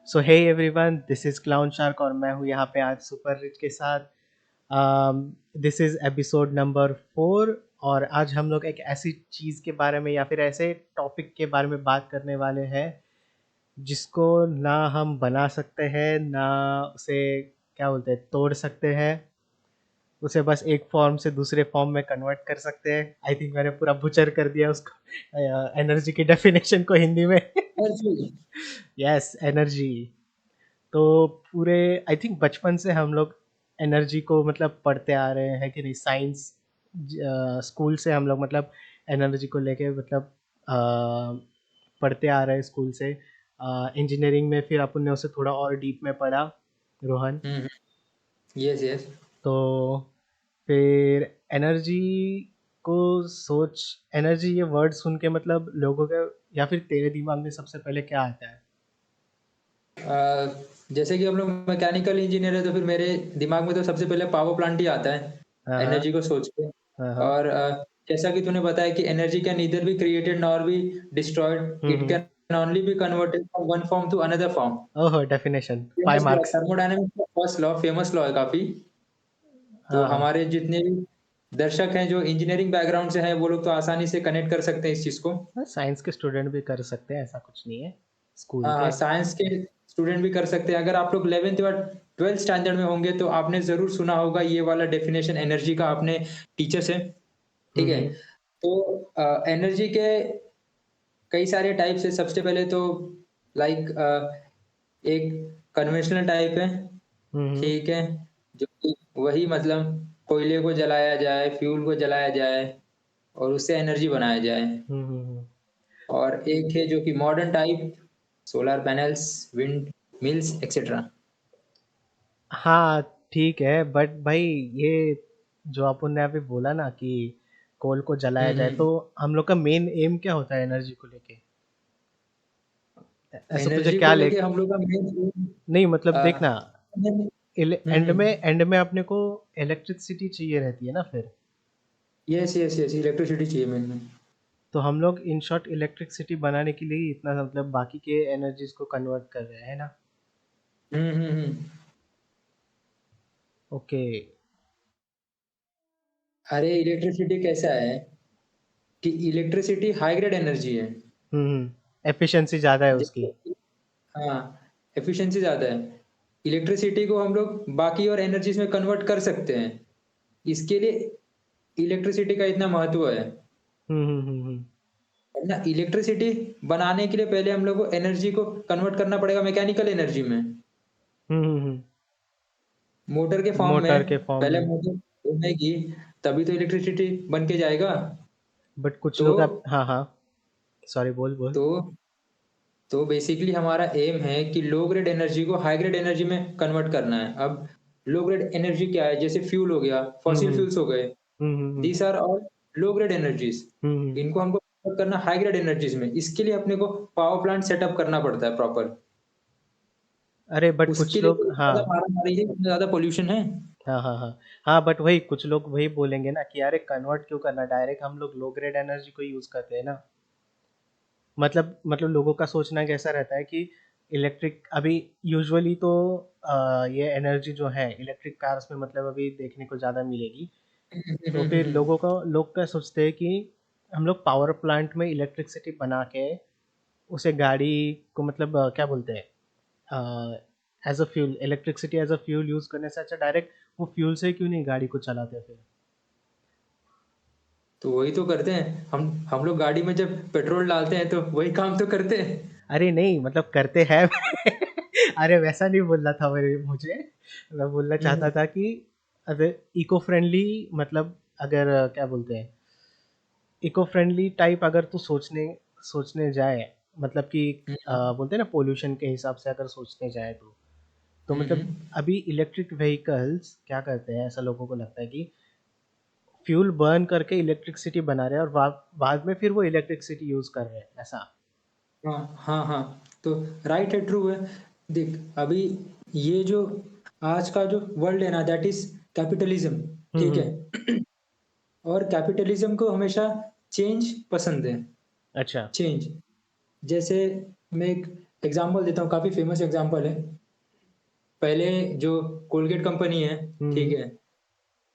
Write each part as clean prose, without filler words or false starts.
So hey everyone, this is clown shark और मैं हूँ यहाँ पे आज सुपर रिच के साथ। This is episode number 4। और आज हम लोग एक ऐसी चीज़ के बारे में या फिर ऐसे टॉपिक के बारे में बात करने वाले हैं जिसको ना हम बना सकते हैं ना उसे क्या बोलते हैं तोड़ सकते हैं। उसे बस एक फॉर्म से दूसरे फॉर्म में कन्वर्ट कर सकते हैं। आई थिंक मैंने पूरा बुचर कर दिया उसको, एनर्जी की डेफिनेशन को हिंदी में। एनर्जी। Yes, energy. तो पूरे आई थिंक बचपन से हम लोग एनर्जी को मतलब पढ़ते आ रहे हैं कि नहीं, साइंस स्कूल से हम लोग मतलब एनर्जी को लेके मतलब पढ़ते आ रहे हैं स्कूल से। इंजीनियरिंग में फिर अपन ने उसे थोड़ा और डीप में पढ़ा, रोहन। हम्म। Yes yes. तो फिर एनर्जी को सोच, एनर्जी ये वर्ड सुन के मतलब लोगों के या फिर तेरे दिमाग में सबसे पहले क्या आता है? जैसे कि हम लोग मैकेनिकल इंजीनियर है तो फिर मेरे दिमाग में तो सबसे पहले पावर प्लांट ही आता है हाँ हाँ एनर्जी को सोच के। हाँ हाँ। और जैसा कि तूने बताया कि energy can neither be created nor be destroyed, it hmm. Can only be converted from one form to another form. ओहो, definition five famous law, marks. Thermodynamics का फर्स्ट लॉ, फेमस लॉ है काफी। तो हाँ हाँ। हमारे जितने भी दर्शक हैं जो इंजीनियरिंग बैकग्राउंड से हैं वो लोग तो आसानी से कनेक्ट कर सकते हैं इस चीज को। साइंस के स्टूडेंट भी कर सकते हैं, ऐसा कुछ नहीं है, स्कूल हाँ, के। साइंस के स्टूडेंट भी कर सकते हैं। अगर आप लोग 11th या 12th स्टैंडर्ड में होंगे तो आपने ज़रूर सुना होगा ये वाला डेफिनेशन एनर्जी का अपने टीचर से, ठीक है? हम्म तो एनर्जी के कई सारे टाइप्स है। सबसे पहले तो लाइक एक कन्वेंशनल टाइप है, हम्म ठीक है? जो कि वही मतलब कोयले को जलाया जाए, फ्यूल को जलाया जाए और उससे एनर्जी बनाया जाए। हम्म। और एक है जो कि modern type, solar panels, wind mills etcetera. हाँ, ठीक है, बट भाई ये जो अपन ने अभी बोला ना कि कोल को जलाया जाए, हम्म। तो हम लोग का मेन एम क्या होता है एनर्जी को लेके? ऐसा तुझे एनर्जी क्या को ले, लेके हम लोग का मेन नहीं मतलब देखना, एंड में हम्म। एंड में अपने को इलेक्ट्रिसिटी चाहिए रहती है ना फिर। यस यस यस, इलेक्ट्रिसिटी चाहिए मेन में। तो हम लोग इन शॉर्ट इलेक्ट्रिसिटी बनाने के लिए ही इतना मतलब बाकी के एनर्जीज को कन्वर्ट कर रहे हैं ना। हम्म। ओके। अरे इलेक्ट्रिसिटी कैसा है कि इलेक्ट्रिसिटी हाई ग्रेड एनर्जी है। एफिशिएंसी ज़्यादा है उसकी। जैसे हाँ, एफिशिएंसी ज्यादा है। इलेक्ट्रिसिटी को हम लोग बाकी और एनर्जीज में कन्वर्ट कर सकते हैं। इसके लिए इलेक्ट्रिसिटी का इतना महत्व है। हम्म। ना इलेक्ट्रिसिटी बनाने के लिए पहले हम लोग को एनर्जी को कन्वर्ट करना पड़ेगा मैकेनिकल एनर्जी में, हम्म। मोटर के फॉर्म मोटर के में। फॉर्म पहले में। मोटर घूमेगी तभी तो इलेक्ट्रिसिटी बन के जाएगा। बट कुछ तो लोग अब, हाँ हाँ, सॉरी, बोल बोल। तो तो बेसिकली हमारा एम है कि लो ग्रेड एनर्जी को हाई ग्रेड एनर्जी में कन्वर्ट करना है। अब लो ग्रेड एनर्जी क्या है? जैसे फ्यूल हो गया, फॉसिल हम्म फ्यूल्स हो गए, hmm these are all low grade energies. Hmm. इनको हमको कन्वर्ट करना हाई ग्रेड एनर्जीज में। इसके लिए अपने को पावर प्लांट सेटअप करना पड़ता है प्रॉपर। अरे बट उसके कुछ लिए लोग, तो हाँ ज्यादा मारा मारी है, इतना ज्यादा पोल्यूशन है। हाँ हाँ हाँ हाँ, बट वही कुछ लोग वही बोलेंगे ना कि अरे कन्वर्ट क्यों करना, डायरेक्ट हम लोग लो ग्रेड एनर्जी को यूज़ करते हैं ना। मतलब लोगों का सोचना कैसा रहता है कि इलेक्ट्रिक अभी यूजुअली तो ये एनर्जी जो है इलेक्ट्रिक कार्स में मतलब अभी देखने को ज़्यादा मिलेगी। तो फिर लोग क्या सोचते हैं कि हम लोग पावर प्लांट में इलेक्ट्रिसिटी बना के उसे गाड़ी को मतलब क्या बोलते हैं, as a fuel, electricity as a fuel use करने से अच्छा डायरेक्ट वो फ्यूल से क्यों नहीं गाड़ी को चलाते फिर। तो वही तो करते हैं हम लोग गाड़ी में जब पेट्रोल डालते हैं तो वही काम तो करते हैं। अरे नहीं, मतलब करते हैं। अरे वैसा नहीं बोलना था मुझे, मैं बोलना चाहता हम्म था कि अगर इको फ्रेंडली मतलब अगर क्या बोलते हैं, इको फ्रेंडली टाइप अगर तू सोचने सोचने जाए, मतलब कि बोलते हैं ना पोल्यूशन के हिसाब से अगर सोचने जाए तो मतलब हम्म। अभी इलेक्ट्रिक व्हीकल्स क्या करते हैं, ऐसा लोगों को लगता है कि फ्यूल बर्न करके इलेक्ट्रिसिटी बना रहे हैं और बाद में फिर वो इलेक्ट्रिसिटी यूज कर रहे हैं ऐसा। हाँ हाँ हाँ। तो राइट है, ट्रू है। देख अभी ये जो आज का जो वर्ल्ड है ना, दैट इज कैपिटलिज्म, ठीक हम्म। है? और कैपिटलिज्म को हमेशा चेंज पसंद है। अच्छा। चेंज, जैसे मैं एक एग्ज़ाम्पल देता हूँ, काफ़ी फ़ेमस एग्ज़ाम्पल है। पहले जो कोलगेट कंपनी है, ठीक हुँ, है,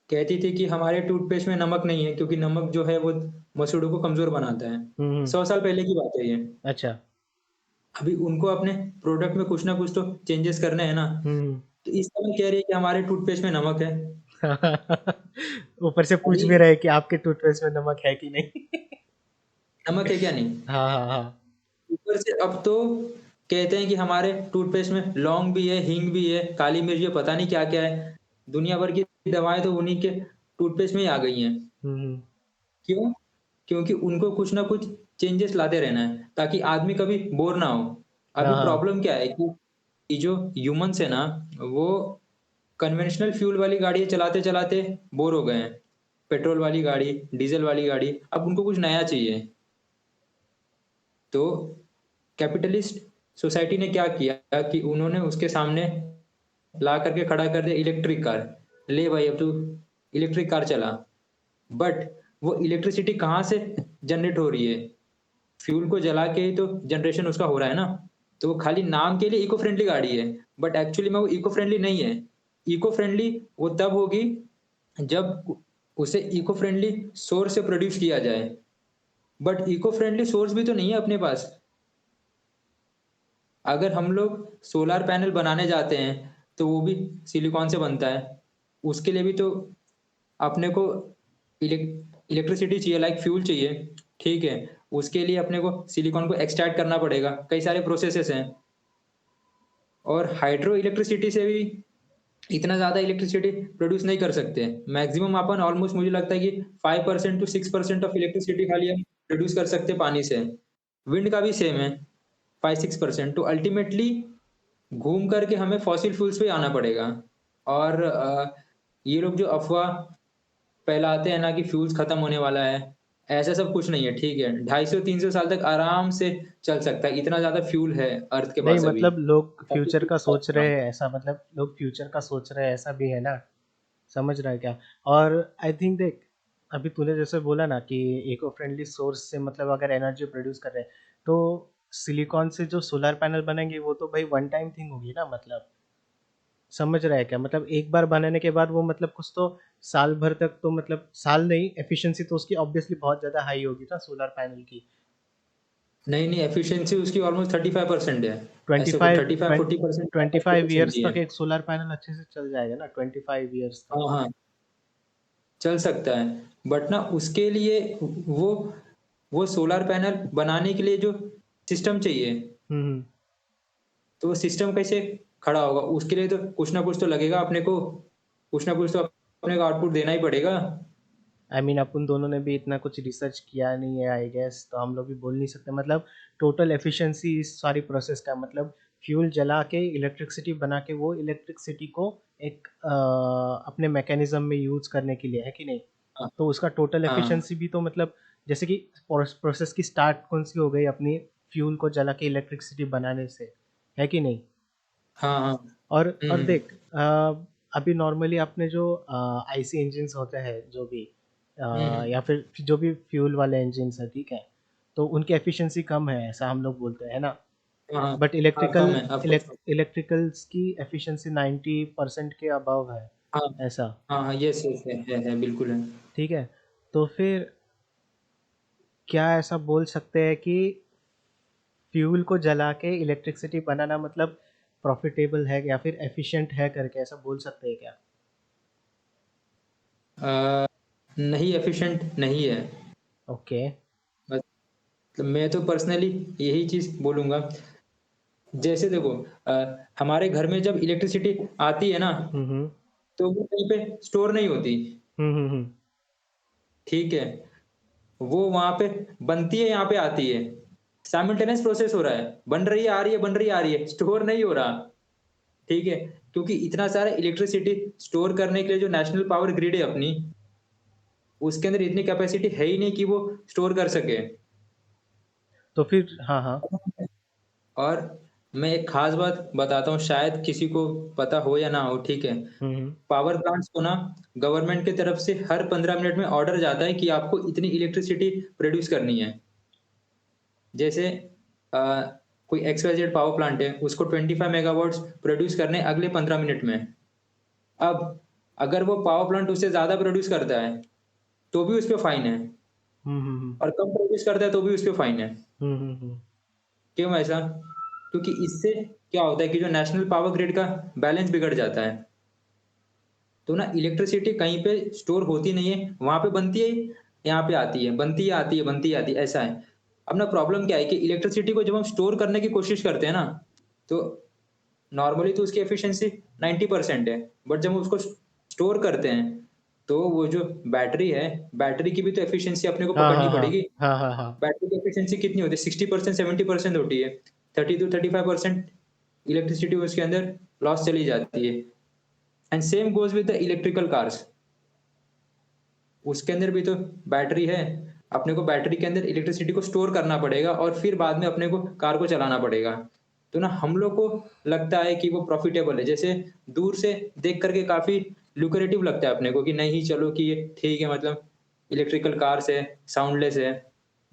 कहती थी कि हमारे टूथपेस्ट में नमक नहीं है क्योंकि नमक जो है वो मसूड़ों को कमज़ोर बनाता है। हुँ, हुँ। 100 साल पहले की बात है ये। अच्छा। अभी उनको अपने प्रोडक्ट में कुछ ना कुछ तो चेंजेस करने हैं ना, हुँ, हुँ। तो इस समय कह रही है कि हमारे टूथपेस्ट में नमक है। ऊपर से पूछ अभी भी रहे कि आपके टूथपेस्ट में नमक है कि नहीं? नमक है क्या नहीं? हाँ, हाँ, हाँ। ऊपर से अब तो कहते हैं कि हमारे टूथपेस्ट में लौंग भी है, हींग भी है, काली मिर्च है, पता नहीं क्या-क्या है। दुनिया भर की दवाएँ तो उन्हीं के टूथपेस्ट में ही आ गई हैं। हुँ, हुँ। क्यों? क्योंकि उनको कुछ ना कुछ चेंजेस लाते रहना है, ताकि आदमी कभी बोर ना हो। हाँ, अभी हाँ। प्रॉब्लम क्या है कि ये जो ह्यूमन्स है ना, वो कन्वेंशनल फ्यूल वाली गाड़ियाँ चलाते-चलाते बोर हो गए हैं। पेट्रोल वाली गाड़ी, डीज़ल वाली गाड़ी, अब उनको कुछ नया चाहिए। तो कैपिटलिस्ट सोसाइटी ने क्या किया कि उन्होंने उसके सामने ला करके खड़ा कर दिया इलेक्ट्रिक कार। ले भाई अब तू इलेक्ट्रिक कार चला। बट वो इलेक्ट्रिसिटी कहाँ से जनरेट हो रही है? फ्यूल को जला के ही तो जनरेशन उसका हो रहा है ना। तो वो खाली नाम के लिए इको फ्रेंडली गाड़ी है, बट एक्चुअली में वो इको फ्रेंडली नहीं है। इको फ्रेंडली वो तब होगी जब उसे इको फ्रेंडली सोर्स से प्रोड्यूस किया जाए। बट इको फ्रेंडली सोर्स भी तो नहीं है अपने पास। अगर हम लोग सोलर पैनल बनाने जाते हैं, तो वो भी सिलिकॉन से बनता है। उसके लिए भी तो अपने को इलेक्ट्रिसिटी चाहिए, लाइक फ्यूल चाहिए, ठीक है? उसके लिए अपने को सिलिकॉन को एक्सट्रैक्ट करना पड़ेगा, कई सारे प्रोसेसेस हैं। और हाइड्रो इलेक्ट्रिसिटी से भी इतना ज़्यादा इलेक्ट्रिसिटी प्रोड्यूस नहीं कर सकते। मैक्सिमम अपन ऑलमोस्ट मुझे लगता है कि 5% टू 6% ऑफ इलेक्ट्रिसिटी खाली हम प्रोड्यूस कर सकते हैं पानी से। विंड का भी सेम है, 5-6%। तो अल्टीमेटली घूम कर के हमें फॉसिल फ्यूल्स पे आना पड़ेगा। और ये लोग जो अफ़वाह फैलाते हैं ना कि फ्यूल्स खत्म होने वाला है, ऐसा सब कुछ नहीं है, ठीक है? 250-300 साल तक आराम से चल सकता है, इतना ज़्यादा फ्यूल है अर्थ के नहीं पास अभी। मतलब लोग बाकी फ्यूचर कुछ का सोच खत्म। रहे हैं ऐसा, मतलब लोग फ्यूचर का सोच रहे हैं ऐसा भी है ना, समझ रहा है क्या? और आई थिंक देख, अभी तूने जैसे बोला ना कि इको फ्रेंडली सोर्स से मतलब अगर एनर्जी प्रोड्यूस कर रहे हैं, तो सिलिकॉन से जो सोलर पैनल बनेंगे वो तो भाई वन टाइम थिंग होगी ना, मतलब समझ रहा है क्या? मतलब एक बार बनाने के बाद वो मतलब कुछ तो साल भर तक तो, मतलब साल नहीं, एफिशिएंसी तो उसकी ऑब्वियसली बहुत ज़्यादा हाई होगी ना सोलर पैनल की। नहीं, नहीं, एफिशिएंसी उसकी ऑलमोस्ट 35% है। ऐसे कुछ 25 35-40% के आसपास 25 ईयर्स एफिशिएंसी है। तक एक सोलर पैनल अच्छे से चल जाएगा ना, 25 ईयर्स तक। हाँ, हाँ, चल सकता है। बट ना उसके लिए वो वो सोलर पैनल बनाने के लिए जो सिस्टम चाहिए, हम्म। तो वो सिस्टम कैसे खड़ा होगा? उसके लिए तो कुछ ना कुछ तो लगेगा अपने को, कुछ ना कुछ तो अपने को आउटपुट देना ही पड़ेगा। आई मीन अपन दोनों ने भी इतना कुछ रिसर्च किया नहीं है आई गेस, तो हम लोग भी बोल नहीं सकते। मतलब टोटल एफिशिएंसी इस सारी प्रोसेस का मतलब फ्यूल जला के इलेक्ट्रिसिटी बना के वो इलेक्ट्रिसिटी को एक अपने मैकेनिज्म में यूज करने के लिए, है कि नहीं? हाँ, तो उसका टोटल हाँ, एफिशिएंसी भी तो मतलब, जैसे कि प्रोसेस की स्टार्ट कौन सी हो गई अपनी, फ्यूल को जला के इलेक्ट्रिसिटी बनाने से, है कि नहीं? हाँ, हाँ। और हुँ, देख, अभी नॉर्मली अपने जो आईसी इंजन्स होते हैं जो भी, हुँ। या फिर जो भी फ्यूल वाले इंजन्स हैं, ठीक है, तो उनकी एफिशिएंसी कम है ऐसा हम लोग बोलते हैं ना। हाँ, हाँ। बट हाँ, कम है ऑफ़ कोर्स। इलेक्ट्रिकल्स की एफिशिएंसी 90% के अबव है हाँ, ऐसा। हाँ, हाँ, यस, यस, है, बिल्कुल है। ठीक है, तो फिर क्या ऐसा बोल सकते हैं कि फ्यूल को जला के इलेक्ट्रिसिटी बनाना मतलब प्रॉफिटेबल है या फिर एफिशिएंट है करके ऐसा बोल सकते हैं क्या? नहीं एफ़िशिएंट नहीं है। ओके। मतलब मैं तो पर्सनली यही चीज़ बोलूँगा। जैसे देखो हमारे घर में जब इलेक्ट्रिसिटी आती है ना, हुँ, हुँ। तो वो कहीं पे स्टोर नहीं होती, हुँ, हुँ, हुँ। ठीक है? वो वहाँ पे बनती है, यहाँ पे आती है। साइमल्टेनियस प्रोसेस हो रहा है, बन रही है, आ रही है, बन रही है, आ रही है, स्टोर नहीं हो रहा, ठीक है? क्योंकि इतना सारा इलेक्ट्रिसिटी स्टोर करने के लिए जो नेशनल पावर ग्रिड है अपनी, उसके अंदर इतनी कैपेसिटी है ही नहीं कि वो स्टोर कर सके। तो फिर हाँ, हाँ। और मैं एक ख़ास बात बताता हूँ, शायद किसी को पता हो या ना हो, ठीक है? हुँ, हुँ। पावर प्लांट्स को ना गवर्नमेंट की तरफ से हर 15 मिनट में ऑर्डर जाता है कि आपको इतनी इलेक्ट्रिसिटी प्रोड्यूस करनी है। जैसे अ, कोई XYZ पावर प्लांट है, उसको 25 मेगावाट्स प्रोड्यूस करने हैं अगले 15 मिनट में। अब अगर वो पावर प्लांट उससे ज़्यादा प्रोड्यूस करता है, तो भी उस पे फाइन है, हुँ, हुँ, हुँ। और कम प्रोड्यूस करता है तो भी उस पे फाइन है। हुँ, हुँ, हुँ। क्यों ऐसा? क्योंकि इससे क्या होता है कि जो नेशनल पावर ग्रिड का बैलेंस बिगड़ जाता है। तो ना इलेक्ट्रिसिटी कहीं पे स्टोर होती नहीं है, वहाँ पे बनती है, यहाँ पे आती है, बनती है, आती है, बनती है, आती है, ऐसा है। अब ना प्रॉब्लम क्या है कि इलेक्ट्रिसिटी को जब हम स्टोर करने की कोशिश करते हैं ना, तो नॉर्मली तो उसकी एफिशिएंसी 90% है, बट जब हम उसको स्टोर करते हैं, तो वो जो बैटरी है, बैटरी की भी तो एफिशिएंसी अपने को हाँ, पकड़नी हाँ, हाँ। पड़ेगी। हाँ, हाँ, हाँ। बैटरी की एफिशिएंसी कितनी होती है? 60% 70% होती है। 30 टू 35% इलेक्ट्रिसिटी उसके अंदर लॉस चली जाती है। And same goes with the electrical cars. उसके अंदर भी तो बैटरी है। अपने को बैटरी के अंदर इलेक्ट्रिसिटी को स्टोर करना पड़ेगा और फिर बाद में अपने को कार को चलाना पड़ेगा। तो ना हम लोग को लगता है कि वो प्रॉफिटेबल है। जैसे दूर से देख कर के काफ़ी लुक्रेटिव लगता है अपने को कि नहीं चलो कि ये ठीक है, मतलब इलेक्ट्रिकल कार्स है, साउंडलेस है,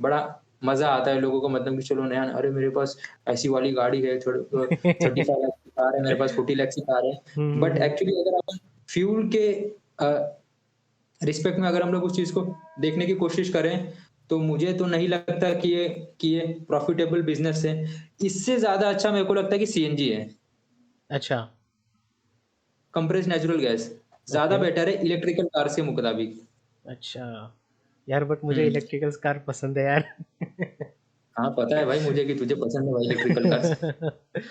बड़ा मज़ा आता है लोगों को, मतलब कि चलो नया अरे मेरे पास ऐसी वाली गाड़ी है, 35 लाख की कार है, मेरे पास 40 लाख की कार है। हुँ, हुँ, बट हुँ। एक्चुअली अगर अपन फ्यूल के रिस्पेक्ट में अगर हम लोग उस चीज़ को देखने की कोशिश करें, तो मुझे तो नहीं लगता कि ये प्रॉफिटेबल बिज़नेस है। इससे ज़्यादा अच्छा मेरे को लगता है कि सीएनजी है, अच्छा, कंप्रेस्ड नेचुरल गैस। ज़्यादा ओके। बेटर है इलेक्ट्रिकल कार्स के मुताबिक। अच्छा। यार बट मुझे हुँ। इलेक्ट्रिकल्स कार पसंद है यार। हाँ, पता है भाई मुझे कि तुझे पसंद है भाई इलेक्ट्रिकल कार्स।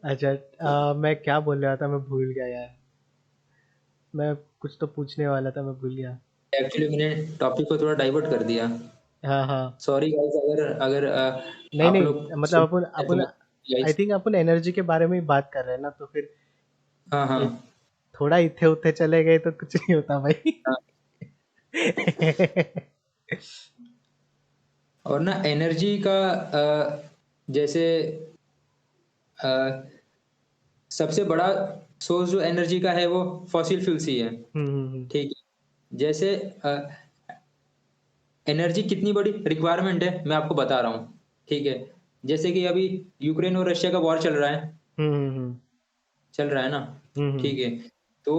अच्छा, मैं क्या बोल रहा था, मैं भूल गया यार। मैं कुछ तो पूछने वाला था, मैं भूल गया। एक्चुअली मैंने टॉपिक को थोड़ा डाइवर्ट कर दिया। हाँ, हाँ। सॉरी गाइस, अगर अगर नहीं, आप लोग नहीं, मतलब सुन अपन हैं तो अपन आई गाइस। थिंक अपन एनर्जी के बारे में ही बात कर रहे हैं ना, तो फिर हाँ, ये हाँ। थोड़ा इत्थे-उत्थे चले गए तो कुछ नहीं होता भाई। हाँ, और ना एनर्जी का जैसे अ, सबसे बड़ा सोर्स जो एनर्जी का है वो फॉसिल फ्यूल्स ही है, हुँ, हुँ, हुँ। ठीक है। जैसे एनर्जी कितनी बड़ी रिक्वायरमेंट है मैं आपको बता रहा हूँ, ठीक है। जैसे कि अभी यूक्रेन और रशिया का वॉर हुँ, हुँ, हुँ। चल रहा है ना, हुँ, हुँ। ठीक है। तो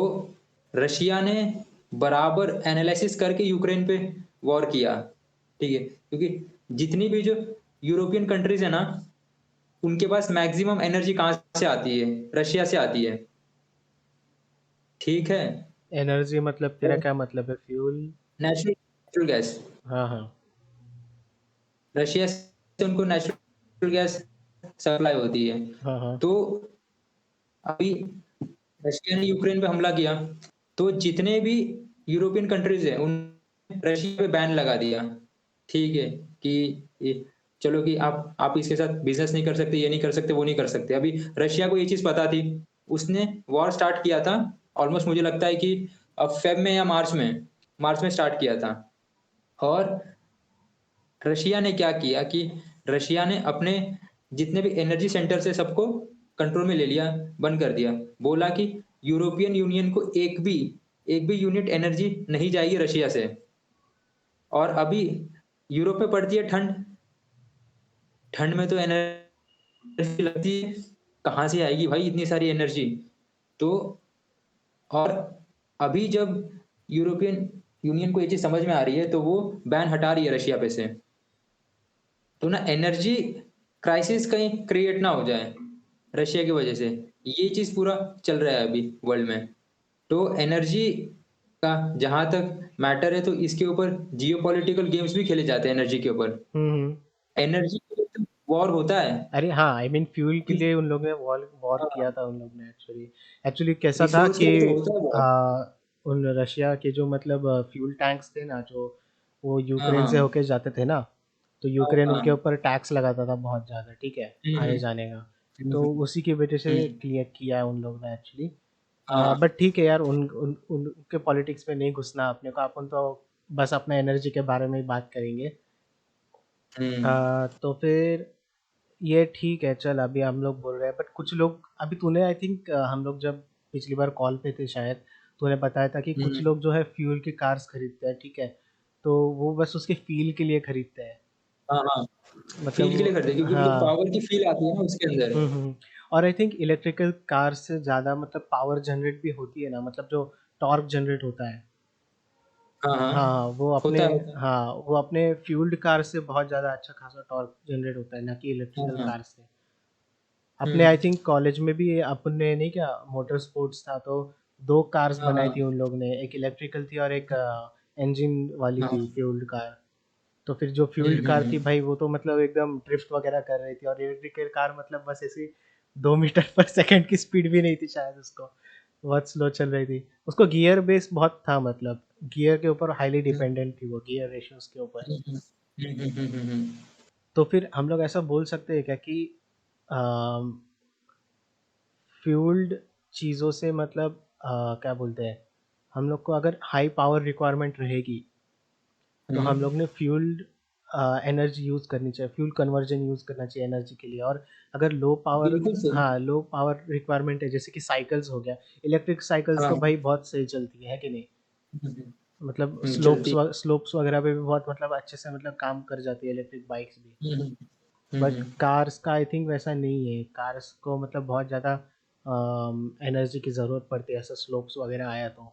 रशिया ने बराबर एनालिसिस करके यूक्रेन पे वॉर किया, ठीक है। क्योंकि जितनी भी जो यूरोपियन कंट्रीज है ना, उनके पास मैक्सिमम एनर्जी कहाँ से आती है? रशिया से आती है, ठीक है। एनर्जी मतलब तेरा तो क्या मतलब है? फ्यूल? नेचुरल नेचुरल गैस, हाँ, हाँ। रशिया से उनको नेचुरल गैस सप्लाई होती है। हाँ, हाँ। तो अभी रशिया ने यूक्रेन पे हमला किया, तो जितने भी यूरोपियन कंट्रीज हैं, उन रशिया पे बैन लगा दिया, ठीक है। कि ये चलो कि आप इसके साथ बिजनेस नहीं कर सकते, ये नहीं कर सकते, वो नहीं कर सकते। अभी रशिया को ये चीज पता थी, उसने वॉर स्टार्ट किया था। ऑलमोस्ट मुझे लगता है कि अब फेब में या मार्च में स्टार्ट किया था। और रशिया ने क्या किया कि रशिया ने अपने जितने भी एनर्जी सेंटर से सबको कंट्रोल में ले लिया, बंद कर दिया। बोला कि यूरोपियन यूनियन को एक भी यूनिट एनर्जी नहीं जाएगी रशिया से। और अभी यूरोप में पड़ती है ठंड, ठंड में तो एनर्जी लगती है, कहाँ से आएगी भाई इतनी सारी एनर्जी? तो और अभी जब यूरोपियन यूनियन को ये चीज़ समझ में आ रही है, तो वो बैन हटा रही है रशिया पे से। तो ना एनर्जी क्राइसिस कहीं क्रिएट ना हो जाए रशिया की वजह से, ये चीज पूरा चल रहा है अभी वर्ल्ड में। तो एनर्जी का जहां तक मैटर है, तो इसके ऊपर जियोपॉलिटिकल गेम्स भी खेले जाते हैं एनर्जी के ऊपर। हुँ, हुँ। एनर्जी के लिए वॉर होता है अरे हाँ, आई मीन फ्यूल के कि लिए उन लोग ने वॉर वॉर किया हाँ, था उन लोग ने एक्चुअली। एक्चुअली कैसा था रिसोर्स के कि लिए तो होता है वॉर। उन रशिया के जो मतलब फ्यूल टैंक्स थे ना, जो वो हाँ, यूक्रेन से हाँ, होके जाते थे ना, तो हाँ, यूक्रेन उनके हाँ। ऊपर टैक्स लगाता था बहुत ज़्यादा, ठीक है, हम्म, आने-जाने का। हम्म, तो उसी की वजह से हम्म, क्लियर किया है उन लोग ने एक्चुअली। हाँ, बट ठीक है यार, उन उन उनके पॉलिटिक्स में नहीं घुसना अपने को, अपन तो बस अपना एनर्जी के बारे में ही बात करेंगे। हम्म, तो फिर ये ठीक है, चल अभी हम लोग बोल रहे हैं, बट कुछ लोग अभी तूने आई थिंक हम लोग जब पिछली बार कॉल पे थे शायद, तूने बताया था कि कुछ हम्म, लोग जो है फ्यूल की कार्स खरीदते हैं, ठीक है, तो वो बस उसके फील के लिए खरीदते हैं। हाँ, हाँ। मतलब फ़ील के वो लिए खरीदे क्योंकि वो जो हाँ। पावर की फ़ील आती है ना उसके अंदर। और आई थिंक इलेक्ट्रिकल कार से ज़्यादा मतलब पावर जनरेट भी होती है ना, मतलब जो टॉर्क जनरेट होता है। हाँ, हाँ। हाँ, वो अपने होता है, होता है। हाँ, वो अपने फ्यूल्ड कार से बहुत ज़्यादा अच्छा खासा टॉर्क जनरेट होता है, ना कि हाँ, इलेक्ट्रिकल हाँ। कार से। अपने हुँ। आई थिंक कॉलेज में भी अपने नहीं क्या मोटर स्पोर्ट्स था, तो 2 कार्स हाँ, बनाई थी हाँ। उन लोग ने, एक इलेक्ट्रिकल थी और एक इंजन वाली हाँ। थी फ्यूल्ड कार। तो फिर जो हुँ, फ्यूल्ड हुँ, कार थी हुँ। भाई, वो तो मतलब एकदम ड्रिफ्ट वगैरह कर रही थी, और इलेक्ट्रिकल कार मतलब बस ऐसे 2 मीटर पर सेकंड की स्पीड भी नहीं थी शायद उसको, बहुत स्लो चल रही थी। उसको गियर बेस बहुत था, मतलब गियर के ऊपर हाईली हुँ। डिपेंडेंट थी वो, गियर रेशियोज़ के ऊपर। हुँ, हुँ। हुँ, हुँ, हुँ, हुँ, हुँ। तो फिर हम लोग ऐसा बोल सकते हैं क्या कि अम, फ्यूल्ड चीज़ों से मतलब क्या बोलते हैं, हम लोग को अगर हाई पावर रिक्वायरमेंट रहेगी, तो हुँ। हम लोग ने फ्यूल्ड एनर्जी यूज़ करनी चाहिए, फ्यूल कन्वर्जन यूज़ करना चाहिए एनर्जी के लिए। और अगर लो पावर, बिल्कुल सही। हाँ, लो पावर रिक्वायरमेंट है, जैसे कि साइकिल्स हो गया, इलेक्ट्रिक साइकिल्स तो हाँ। भाई बहुत सही चलती है कि नहीं? हुँ, हुँ। मतलब हुँ, चलती है। स्लोप्स वगैरह पे भी बहुत मतलब अच्छे से मतलब काम कर जाती है इलेक्ट्रिक बाइक्स भी। हुँ, हुँ। हुँ, बट हुँ। कार्स का आई थिंक वैसा नहीं है, कार्स को मतलब बहुत ज़्यादा एनर्जी की ज़रूरत पड़ती है, ऐसा स्लोप्स वगैरह आया तो।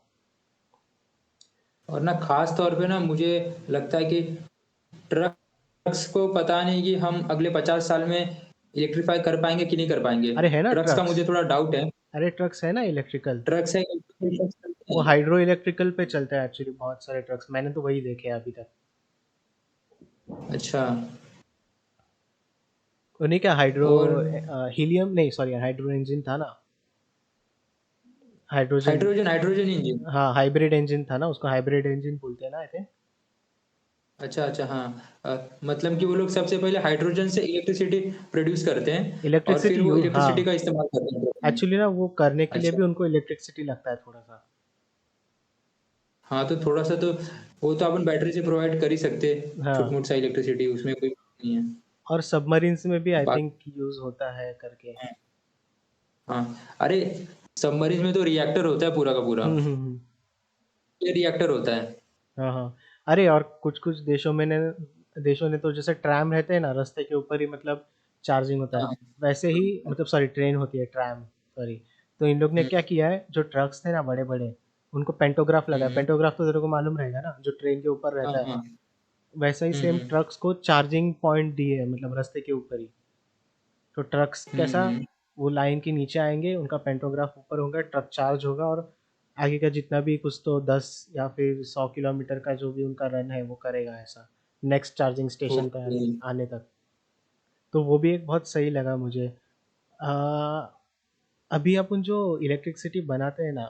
और ना ख़ास तौर पे ना मुझे लगता है कि ट्रक्स को पता नहीं कि हम अगले 50 साल में इलेक्ट्रीफाई कर पाएँगे कि नहीं कर पाएँगे। अरे है ना ट्रक्स का ट्रक्स, मुझे थोड़ा डाउट है। अरे ट्रक्स है ना इलेक्ट्रिकल, ट्रक्स है इलेक्ट्रिकल ट्रक्स चलते वो हैं। हाइड्रो इलेक्ट्रिकल पे चलता है एक्चुअली, बहुत सारे ट्रक्स मैंने तो वही देखे हैं अभी तक। अच्छा। उन्हीं का हाइड्रो, और हीलियम नहीं, सॉरी, हाइड्रो इंजन था ना, हाइड्रोजन। Hydrogen hydrogen engine. हाँ, हाइब्रिड इंजन था ना, उसको हाइब्रिड इंजन बोलते हैं ना आई थिंक। अच्छा, अच्छा, हाँ। मतलब कि वो लोग सबसे पहले हाइड्रोजन से इलेक्ट्रिसिटी प्रोड्यूस करते हैं और फिर इलेक्ट्रिसिटी वो यू हाँ, इलेक्ट्रिसिटी का इस्तेमाल करते हैं ट्रक में। एक्चुअली ना वो करने के लिए अच्छा। भी उनको इलेक्ट्रिसिटी लगता है थोड़ा सा। हाँ, तो थोड़ा-सा तो वो तो अपन बैटरी से प्रोवाइड कर ही सकते हैं, हाँ, छोटा-मोटा सा इलेक्ट्रिसिटी उसमें कोई नहीं है। और सबमरीन्स में भी आई बाक थिंक यूज होता है करके। हाँ, हाँ। अरे! सबमरीन में तो रिएक्टर होता है पूरा का पूरा। हम्म। ये रिएक्टर होता है। हाँ, हाँ। अरे और कुछ-कुछ देशों ने तो जैसे ट्रैम रहते हैं ना, रास्ते के ऊपर ही मतलब चार्जिंग होता है। हाँ। वैसे ही मतलब सॉरी, ट्रेन होती है, ट्रैम, सॉरी। तो इन लोग ने हुँ, क्या किया है, जो ट्रक्स थे ना बड़े-बड़े, उनको पेंटोग्राफ हुँ, लगाया। हुँ। पेंटोग्राफ तो तेरे को मालूम रहेगा ना, जो ट्रेन के ऊपर हाँ, रहता है। हाँ। वैसा ही हुँ, सेम हुँ। ट्रक्स को चार्जिंग पॉइंट दिए हैं, मतलब रास्ते के ऊपर ही। तो ट्रक्स हुँ, कैसा, हुँ। वो लाइन के नीचे आएँगे, उनका पेंटोग्राफ ऊपर होगा, ट्रक चार्ज होगा, और आगे का जितना भी कुछ तो 10 या फिर 100 किलोमीटर का जो भी उनका रन है वो करेगा ऐसा, नेक्स्ट चार्जिंग स्टेशन पे ओके। आने तक। तो वो भी एक बहुत सही लगा मुझे। अभी अपन जो इलेक्ट्रिसिटी बनाते हैं ना,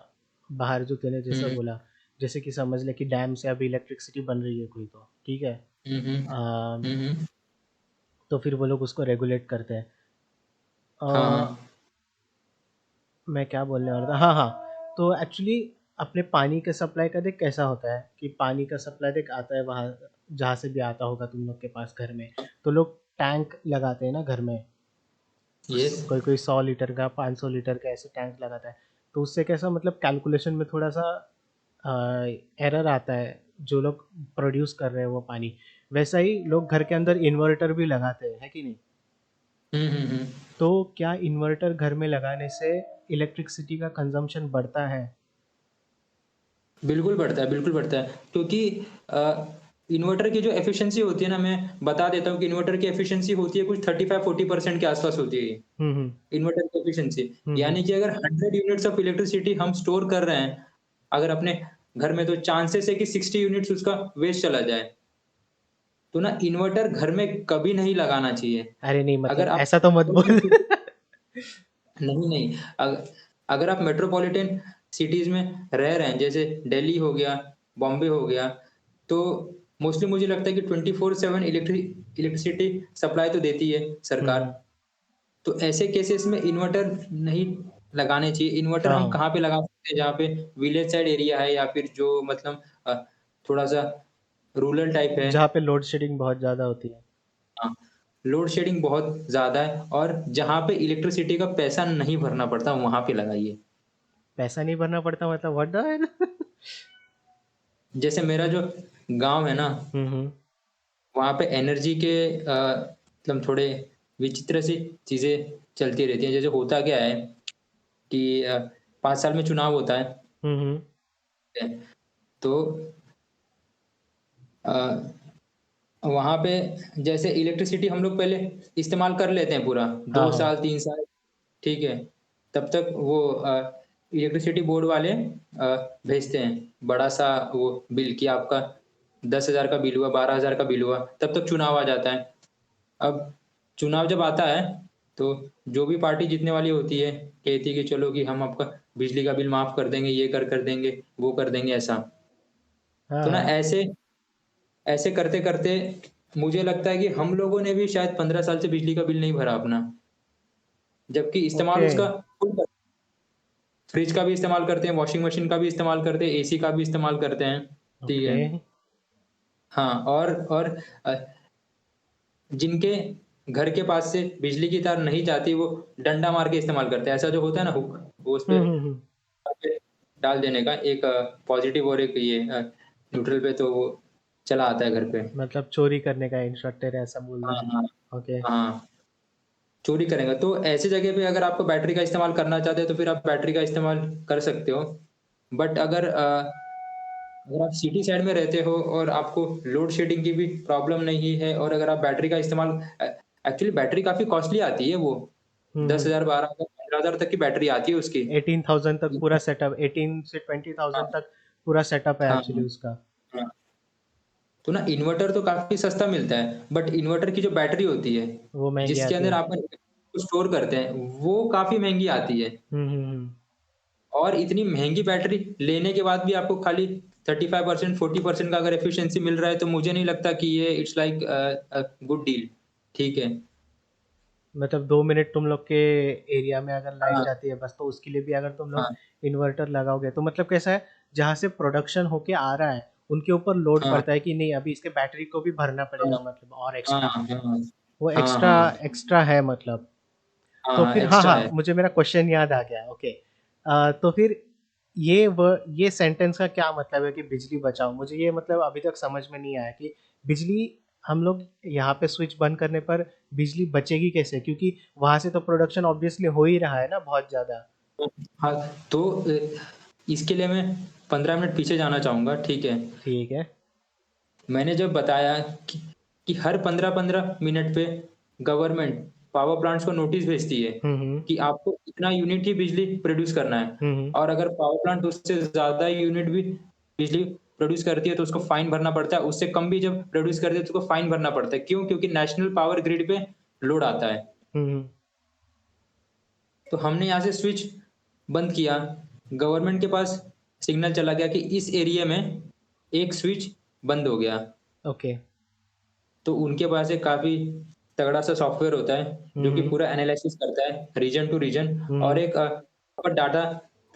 बाहर जो तूने जैसा हुँ, बोला, जैसे कि समझ ले कि डैम से अभी इलेक्ट्रिसिटी बन रही है कोई, तो ठीक है। हुँ, हुँ। अ, हुँ, हुँ। तो फिर वो लोग उसको रेगुलेट करते हैं। अ हाँ, हाँ। मैं क्या बोलने वाला था, हाँ, हाँ। तो एक्चुअली अपने पानी के सप्लाई का देख कैसा होता है कि पानी का सप्लाई देख आता है वहाँ, जहाँ से भी आता होगा तुम लोग के पास घर में, तो लोग टैंक लगाते हैं ना घर में। येस। कोई कोई 100 लीटर का, 500 लीटर का ऐसे टैंक लगाता है। तो उससे कैसा मतलब कैलकुलेशन में थोड़ा सा एरर आता है, जो लोग प्रोड्यूस कर रहे हैं वो पानी। वैसा ही लोग घर के अंदर इन्वर्टर भी लगाते हैं, है कि नहीं? हुँ, हुँ, हुँ। तो क्या इन्वर्टर घर में लगाने से इलेक्ट्रिसिटी का कंजम्पशन बढ़ता है? बिल्कुल बढ़ता है, बिल्कुल बढ़ता है। क्योंकि इन्वर्टर की जो एफिशिएंसी होती है ना, मैं बता देता हूँ कि इन्वर्टर की एफिशिएंसी होती है कुछ 35-40% के आस-पास होती है ये, हुँ, हुँ। इन्वर्टर की एफिशिएंसी। हुँ, हुँ। यानी कि अगर 100 यूनिट्स ऑफ इलेक्ट्रिसिटी हम स्टोर कर रहे हैं, अगर अपने घर में, तो चांसेस है कि 60 यूनिट्स उसका वेस्ट चला जाए। तो ना इन्वर्टर घर में कभी नहीं लगाना चाहिए। अरे नहीं, अगर मतलब आप ऐसा तो मत बोल। नहीं, नहीं। अगर आप मेट्रोपॉलिटन सिटीज़ में रह रहे हैं, जैसे दिल्ली हो गया, बॉम्बे हो गया, तो मोस्टली मुझे लगता है कि 24/7 इलेक्ट्रिसिटी सप्लाई तो देती है हुँ, सरकार। हुँ। तो ऐसे केसेस में इन्वर्टर नहीं लगाने चाहिए। इन्वर्टर हाँ, हम हाँ। कहाँ पे लगा सकते हैं, जहाँ पे विलेज साइड एरिया है या फिर जो मतलब थोड़ा-सा रूरल टाइप है। जहाँ पे लोड शेडिंग बहुत ज़्यादा होती है। हाँ, लोड शेडिंग बहुत ज़्यादा है और जहाँ पे इलेक्ट्रिसिटी का पैसा नहीं भरना पड़ता, वहाँ पे लगाइए। पैसा नहीं भरना पड़ता मतलब व्हाट द हेल? जैसे मेरा जो गाँव है ना, हुँ, हुँ। वहाँ पे एनर्जी के मतलब थोड़े विचित्र सी चीज़ें चलती रहती हैं। जैसे होता क्या है कि 5 साल में चुनाव होता है, हुँ, हुँ। तो अ, वहाँ पे जैसे इलेक्ट्रिसिटी हम लोग पहले इस्तेमाल कर लेते हैं पूरा, हाँ, 2 हाँ। साल, 3 साल, ठीक है। तब तक वो इलेक्ट्रिसिटी बोर्ड वाले भेजते हैं बड़ा-सा वो बिल कि आपका 10,000 का बिल हुआ, 12,000 का बिल हुआ, तब तक चुनाव आ जाता है। अब चुनाव जब आता है, तो जो भी पार्टी जीतने वाली होती है, कहती है कि चलो कि हम आपका बिजली का बिल माफ़ कर देंगे, ये कर देंगे, वो कर देंगे ऐसा। हाँ, तो ना हाँ। ऐसे ऐसे करते-करते मुझे लगता है कि हम लोगों ने भी शायद 15 साल से बिजली का बिल नहीं भरा अपना। जबकि इस्तेमाल ओके, उसका फ्रिज का भी इस्तेमाल करते हैं, वॉशिंग मशीन का भी इस्तेमाल करते हैं, एसी का भी इस्तेमाल करते हैं, ठीक ओके। है। हाँ, और अ, जिनके घर के पास से बिजली की तार नहीं जाती, वो डंडा मार के इस्तेमाल करते हैं। ऐसा जो होता है ना हुक, वो हुँ, उसपे हुँ, हुँ। पे डाल देने का एक पॉज़िटिव और एक ये न्यूट्रल पे तो वो चला आता है घर पे। मतलब चोरी करने का इंस्ट्रक्टर ऐसा बोल हाँ, दो। हाँ। ओके। हाँ, चोरी करेगा। तो ऐसी जगह पे अगर आपको बैटरी का इस्तेमाल करना चाहते हैं, तो फिर आप बैटरी का इस्तेमाल कर सकते हो। बट अगर आप सिटी साइड में रहते हो और आपको लोड शेडिंग की भी प्रॉब्लम नहीं है और अगर आप बैटरी का इस्तेमाल एक्चुअली बैटरी काफ़ी कॉस्टली आती है वो, हुँ, हुँ। 10,000 12,000 15,000 तक की बैटरी आती है उसकी। 18,000 तक पूरा सेटअप, 18 से 20,000 हाँ, तक पूरा सेटअप है हाँ, एक्चुअली उसका। हाँ। तो ना इन्वर्टर तो काफ़ी सस्ता मिलता है, बट इन्वर्टर की जो बैटरी होती है, वो महँगी जिसके आती अंदर है। आप स्टोर करते हैं, वो काफ़ी महँगी आती है। हुँ, हुँ, हुँ। और इतनी महँगी बैटरी लेने के बाद भी आपको खाली 35% 40% का अगर एफिशिएंसी मिल रहा है, तो मुझे नहीं लगता कि ये इट्स लाइक गुड डील, ठीक है। मतलब 2 मिनट तुम लोग के एरिया में अगर लाइट हाँ, जाती है बस, तो उसके लिए भी अगर तुम लोग हाँ, इन्वर्टर लगाओगे तो मतलब कैसा है, जहाँ से प्रोडक्शन होके आ रहा है, उनके ऊपर लोड हाँ, पड़ता है कि नहीं अभी इसके बैटरी को भी भरना हाँ, पड़ेगा मतलब और हाँ, एक्स्ट्रा। हाँ, वो हाँ, एक्स्ट्रा हाँ, एक्स्ट्रा है मतलब। हाँ, तो हाँ, फिर हाँ, एक्स्ट्रा हाँ, है। मुझे मेरा क्वेश्चन याद आ गया, ओके। तो फिर ये सेंटेंस का क्या मतलब है कि बिजली बचाओ? मुझे ये मतलब अभी तक समझ में नहीं आया कि बिजली हम लोग यहाँ पे स्विच बंद करने पर बिजली बचेगी कैसे? क्योंकि वहाँ से तो प्रोडक्शन ऑब्वियसली हो ही रहा है ना बहुत ज़्यादा। तो हाँ, तो इसके लिए मैं 15 मिनट पीछे जाना चाहूँगा, ठीक है। ठीक है। मैंने जब बताया कि कि हर 15-15 मिनट पे गवर्नमेंट पावर प्लांट्स को नोटिस भेजती है हुँ, हुँ। कि आपको इतना यूनिट ही बिजली प्रोड्यूस करना है हुँ, हुँ। और अगर पावर प्लांट उससे ज़्यादा यूनिट भी बिजली प्रोड्यूस करती है तो उसको फाइन भरना पड़ता है, उससे कम भी जब प्रोड्यूस करती है तो उसको फाइन भरना पड़ता है। क्यों? क्योंकि नेशनल पावर ग्रिड पे लोड आता है। हुँ, हुँ। तो हमने यहाँ से स्विच बंद किया, गवर्नमेंट के पास सिग्नल चला गया कि इस एरिया में एक स्विच बंद हो गया। ओके। तो उनके पास एक काफ़ी तगड़ा-सा सॉफ्टवेयर होता है, हुँ, जो कि हुँ। पूरा एनालिसिस करता है रीजन टू रीजन हुँ, और हुँ। एक प्रॉपर डाटा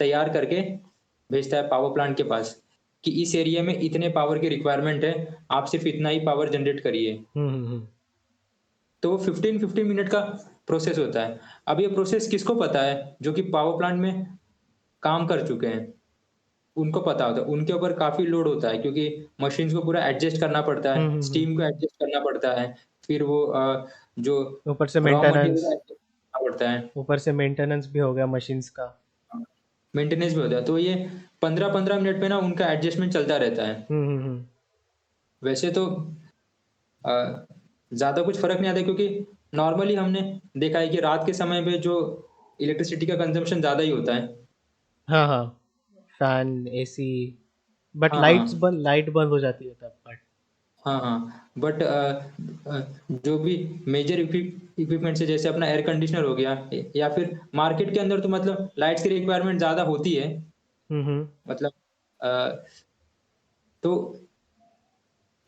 तैयार करके भेजता है पावर प्लांट के पास, कि इस एरिया में इतने पावर की रिक्वायरमेंट है, आप सिर्फ़ इतना ही पावर जनरेट करिए। हुँ, हुँ, हुँ। तो वो 15-15 मिनट का प्रोसेस होता है। अब ये प्रोसेस किसको पता है? जो कि पावर प्लांट में काम कर चुके हैं। उनको पता होता है, उनके ऊपर काफ़ी लोड होता है क्योंकि मशीन्स को पूरा एडजस्ट करना पड़ता हुँ, है, हुँ, हुँ। स्टीम को एडजस्ट करना पड़ता है, फिर वो जो ऊपर से रॉ मटेरियल मेंटेनेंस को एडजस्ट करना पड़ता है। ऊपर से मेंटेनेंस भी हो गया मशीन्स का। हाँ, मेंटेनेंस भी होता है, तो ये 15-15 मिनट में ना उनका एडजस्टमेंट चलता रहता है। हुँ, हुँ, हुँ। वैसे तो अ, ज़्यादा कुछ फ़र्क नहीं आता क्योंकि नॉर्मली हमने देखा है कि रात के समय पे जो इलेक्ट्रिसिटी का कंज़म्पशन ज़्यादा ही होता है। हाँ, हाँ। फैन, एसी बट हाँ, हाँ। लाइट बंद हो जाती है तब बट। हाँ, हाँ। बट जो भी मेजर इक्विपमेंट्स है जैसे अपना एयर कंडीशनर हो गया या फिर मार्केट के अंदर तो मतलब लाइट्स की रिक्वायरमेंट ज़्यादा होती है। हुँ, हुँ। मतलब अ, तो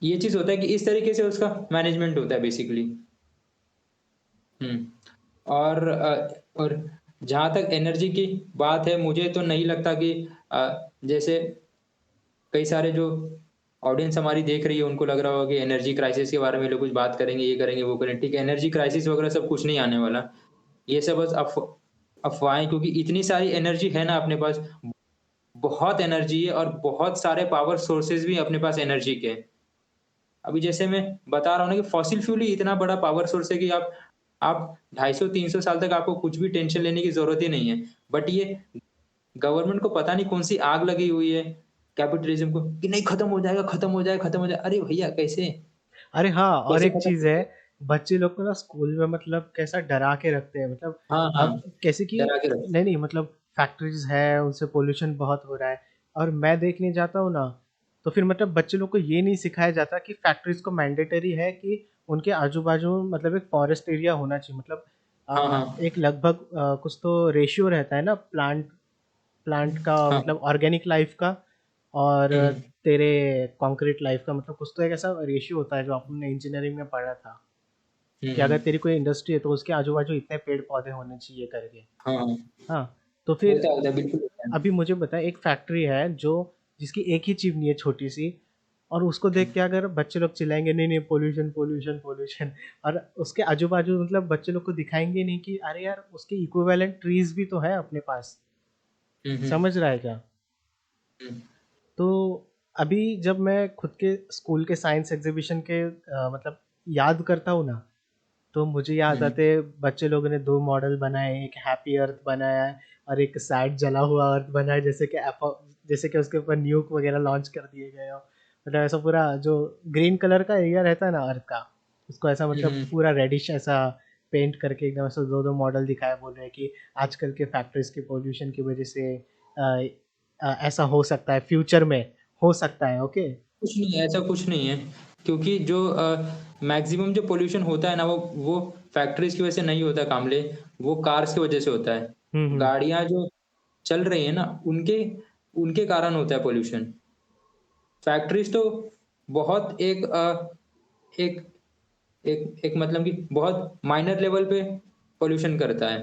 ये चीज़ होता है कि इस तरीके से उसका मैनेजमेंट होता है बेसिकली। हुँ। और जहाँ तक एनर्जी की बात है मुझे तो नहीं लगता कि जैसे कई सारे जो ऑडियंस हमारी देख रही है उनको लग रहा होगा कि एनर्जी क्राइसिस के बारे में ये लोग कुछ बात करेंगे, ये करेंगे, वो करेंगे। ठीक है, एनर्जी क्राइसिस वगैरह सब कुछ नहीं आने वाला। ये सब बस अफ़वाहें क्योंकि इतनी सारी एनर्जी है ना अपने पास, बहुत एनर्जी है और बहुत सारे पावर सोर्सेज़ भी अपने पास एनर्जी के। अभी जैसे मैं बता रहा हूँ ना कि फॉसिल फ्यूल ही इतना बड़ा पावर सोर्स है कि आप 250-300 साल तक आपको कुछ भी टेंशन लेने की ज़रूरत ही नहीं है। बट ये गवर्नमेंट को पता नहीं कौन-सी आग लगी हुई है कैपिटलिज़्म को कि नहीं खत्म हो जाएगा, खत्म हो जाएगा, खत्म हो जाएगा। अरे भैया कैसे? अरे हाँ, और कैसे एक खत्म चीज़ है, होगा? बच्चे लोग को ना स्कूल में मतलब कैसा डरा के रखते हैं, मतलब हाँ, अब हाँ, कैसे कि डरा के रखो। नहीं, नहीं, मतलब फैक्ट्रीज़ है, उनसे पॉल्यूशन बहुत हो रहा है, और मैं देखने जाता हूँ ना, तो फिर मतलब बच्चे लोग को ये नहीं सिखाया जाता कि फैक्ट्रीज़ को मैंडेटरी है कि उनके आजू-बाजू मतलब एक फॉरेस्ट एरिया होना चाहिए, मतलब हाँ, हाँ। एक लगभग कुछ तो रेशियो रहता है ना प्लांट प्लांट का, हाँ। मतलब ऑर्गेनिक लाइफ का, और हुँ, हुँ। तेरे कंक्रीट लाइफ का, मतलब कुछ तो एक ऐसा रेशियो होता है जो आपने इंजीनियरिंग में पढ़ा था हुँ, कि अगर हुँ। तेरी कोई इंडस्ट्री है तो उसके आजू बाजू इतने पेड़ पौधे होने चाहिए करके। हाँ, हाँ। हाँ, तो फिर होता है, बिल्कुल होता है। अभी मुझे बता, एक फैक्ट्री है जो जिसकी एक ही चिमनी है छोटी सी, और उसको हुँ। देख के अगर बच्चे लोग चिल्लाएंगे नहीं नहीं पोल्यूशन पोल्यूशन पोल्यूशन, और उसके आजू बाजू मतलब बच्चे लोग को दिखाएंगे नहीं कि अरे यार उसके इक्विवेलेंट ट्रीज भी तो है अपने पास। हुँ, हुँ। समझ रहा है क्या? हुँ। तो अभी जब मैं खुद के स्कूल के साइंस एग्जीबिशन के मतलब याद करता हूँ ना, तो मुझे याद हुँ। आते बच्चे लोगों ने 2 मॉडल बनाए, एक हैप्पी अर्थ बनाया है और एक सैड जला हुआ अर्थ बनाया है, जैसे कि उसके ऊपर न्यूक वगैरह लॉन्च कर दिए गए हो। मतलब ऐसा पूरा जो ग्रीन कलर का एरिया रहता है ना अर्थ का, उसको ऐसा हुँ, मतलब हुँ। पूरा रेडिश ऐसा पेंट करके एकदम ऐसा 2-2 मॉडल दिखाया, बोल रहे हैं कि आजकल के फैक्ट्रीज़ के पॉल्यूशन की वज़ह से ऐसा हो सकता है, फ्यूचर में हो सकता है, ओके? कुछ नहीं है, ऐसा कुछ नहीं है, क्योंकि जो मैक्सिमम जो पॉल्यूशन होता है ना वो फैक्ट्रीज़ की वजह से नहीं होता कामले, वो कार्स की वजह से होता है। हुँ, हुँ। गाड़ियाँ जो चल रही हैं ना, उनके उनके कारण होता है पॉल्यूशन। फैक्ट्रीज़ तो बहुत एक एक एक मतलब कि बहुत माइनर लेवल पे पॉल्यूशन करता है।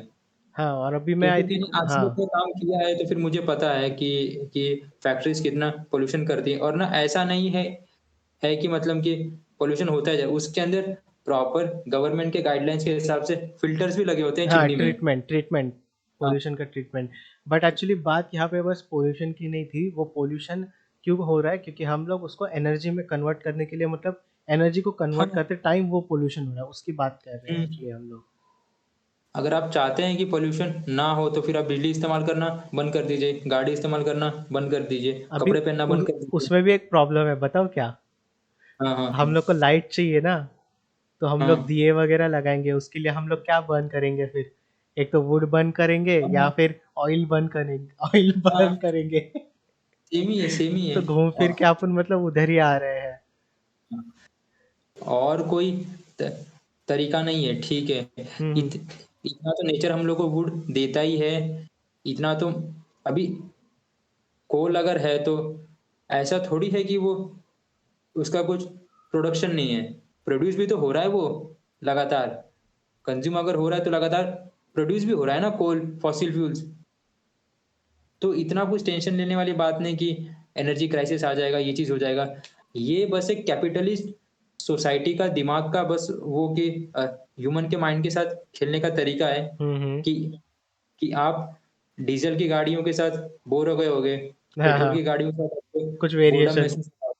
हाँ, और अभी मैं आई क्योंकि मैंने थिंक आज से हाँ। पे काम किया है, तो फिर मुझे पता है कि फैक्ट्रीज़ कितना पॉल्यूशन करती हैं और ना ऐसा नहीं है कि मतलब कि पॉल्यूशन होता है, उसके अंदर प्रॉपर गवर्नमेंट के गाइडलाइंस के हिसाब से फ़िल्टर्स भी लगे होते हैं हाँ, चिमनी में। ट्रीटमेंट, हाँ, पॉल्यूशन का ट्रीटमेंट। बट एक्चुअली बात यहाँ पे बस पॉल्यूशन की नहीं थी, वो पॉल्यूशन क्यों हो रहा है? क्योंकि हम लोग उसको एनर्जी में कन्वर्ट करने के लिए, मतलब एनर्जी को कन्वर्ट हाँ। करते टाइम वो पॉल्यूशन हो रहा है, उसकी बात कर रहे हैं हुँ। एक्चुअली हम लोग। अगर आप चाहते हैं कि पॉल्यूशन ना हो, तो फिर आप बिजली इस्तेमाल करना बंद कर दीजिए, गाड़ी इस्तेमाल करना बंद कर दीजिए, अभी कपड़े पहनना उस बंद कर दीजिए। उसमें भी एक प्रॉब्लम है, बताऊँ क्या? हाँ, हाँ, हम लोग को लाइट चाहिए ना, तो हम लोग हाँ। दिए वगैरह लगाएँगे, उसके लिए हम लोग क्या बर्न करेंगे फिर? एक तो वुड बर्न करेंगे या हाँ, फिर ऑयल बर्न करेंगे ऑयल हाँ, बर्न करेंगे। सेम ही है। तो घूम फिर औ के अपन मतलब उधर ही आ रहे हैं। और कोई त तरीका नहीं है, ठीक है। हुँ, हुँ। इत इतना तो नेचर हम लोग को वुड देता ही है, इतना तो अभी कोल अगर है तो ऐसा थोड़ी है कि वो उसका कुछ प्रोडक्शन नहीं है, प्रोड्यूस भी तो हो रहा है वो लगातार। कंज़्यूम अगर हो रहा है तो लगातार प्रोड्यूस भी हो रहा है ना कोल, फॉसिल फ्यूल्स। तो इतना कुछ टेंशन लेने वाली बात नहीं कि एनर्जी क्राइसिस आ जाएगा, ये चीज़ हो जाएगा। ये बस एक कैपिटलिस्ट सोसाइटी का दिमाग का बस वो कि ह्यूमन के माइंड के साथ खेलने का तरीका है हुँ, हुँ। कि कि आप डीज़ल की गाड़ियों के साथ बोर हो गए होंगे, हाँ, पेट्रोल हाँ, की गाड़ियों के साथ आपको कुछ बोर्डम वेरिएशन। महसूस होता है।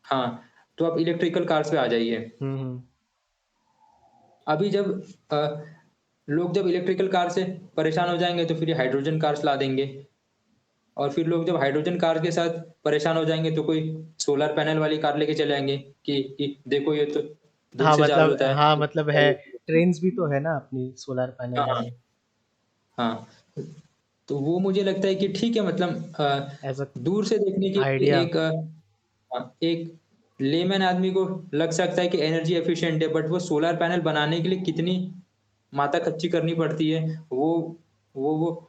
हाँ, तो आप इलेक्ट्रिकल कार्स पे आ जाइए। हुँ, हुँ। अभी जब अ, लोग जब इलेक्ट्रिकल कार से परेशान हो जाएँगे तो फिर ये हाइड्रोजन कार्स ला देंगे और फिर लोग जब हाइड्रोजन कार के साथ परेशान हो जाएँगे तो कोई सोलर पैनल वाली कार लेके चले आएँगे कि देखो ये तो धूप से चार्ज होता है। हाँ, मतलब है, ट्रेन्स भी तो है ना अपनी सोलर पैनल हाँ, हाँ, वाली, हाँ। तो वो मुझे लगता है कि ठीक है मतलब एज़ अ दूर से देखने की आइडिया। एक एक लेमैन आदमी को लग सकता है कि एनर्जी एफिशिएंट है, बट वो सोलर पैनल बनाने के लिए कितनी माथा खच्ची करनी पड़ती है, वो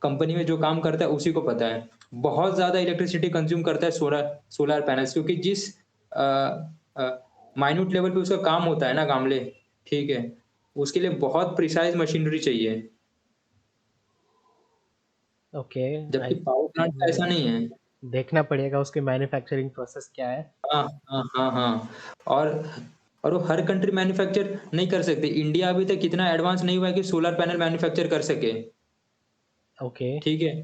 कंपनी में जो काम करता है उसी को पता है। बहुत ज़्यादा इलेक्ट्रिसिटी कंज़्यूम करता है सोलर सोलर पैनल्स क्योंकि जिस अ माइन्यूट लेवल पे उसका काम होता है ना कामले, ठीक है? उसके लिए बहुत प्रिसाइज़ मशीनरी चाहिए, ओके, जबकि आई पावर प्लांट का ऐसा नहीं है। देखना पड़ेगा उसकी मैन्युफैक्चरिंग प्रोसेस क्या है। हाँ, हाँ, हाँ, हाँ। और और वो हर कंट्री मैन्युफैक्चर नहीं कर सकती। इंडिया अभी तक इतना एडवांस नहीं हुआ है कि सोलर पैनल मैन्युफैक्चर कर सके, ओके। ठीक है?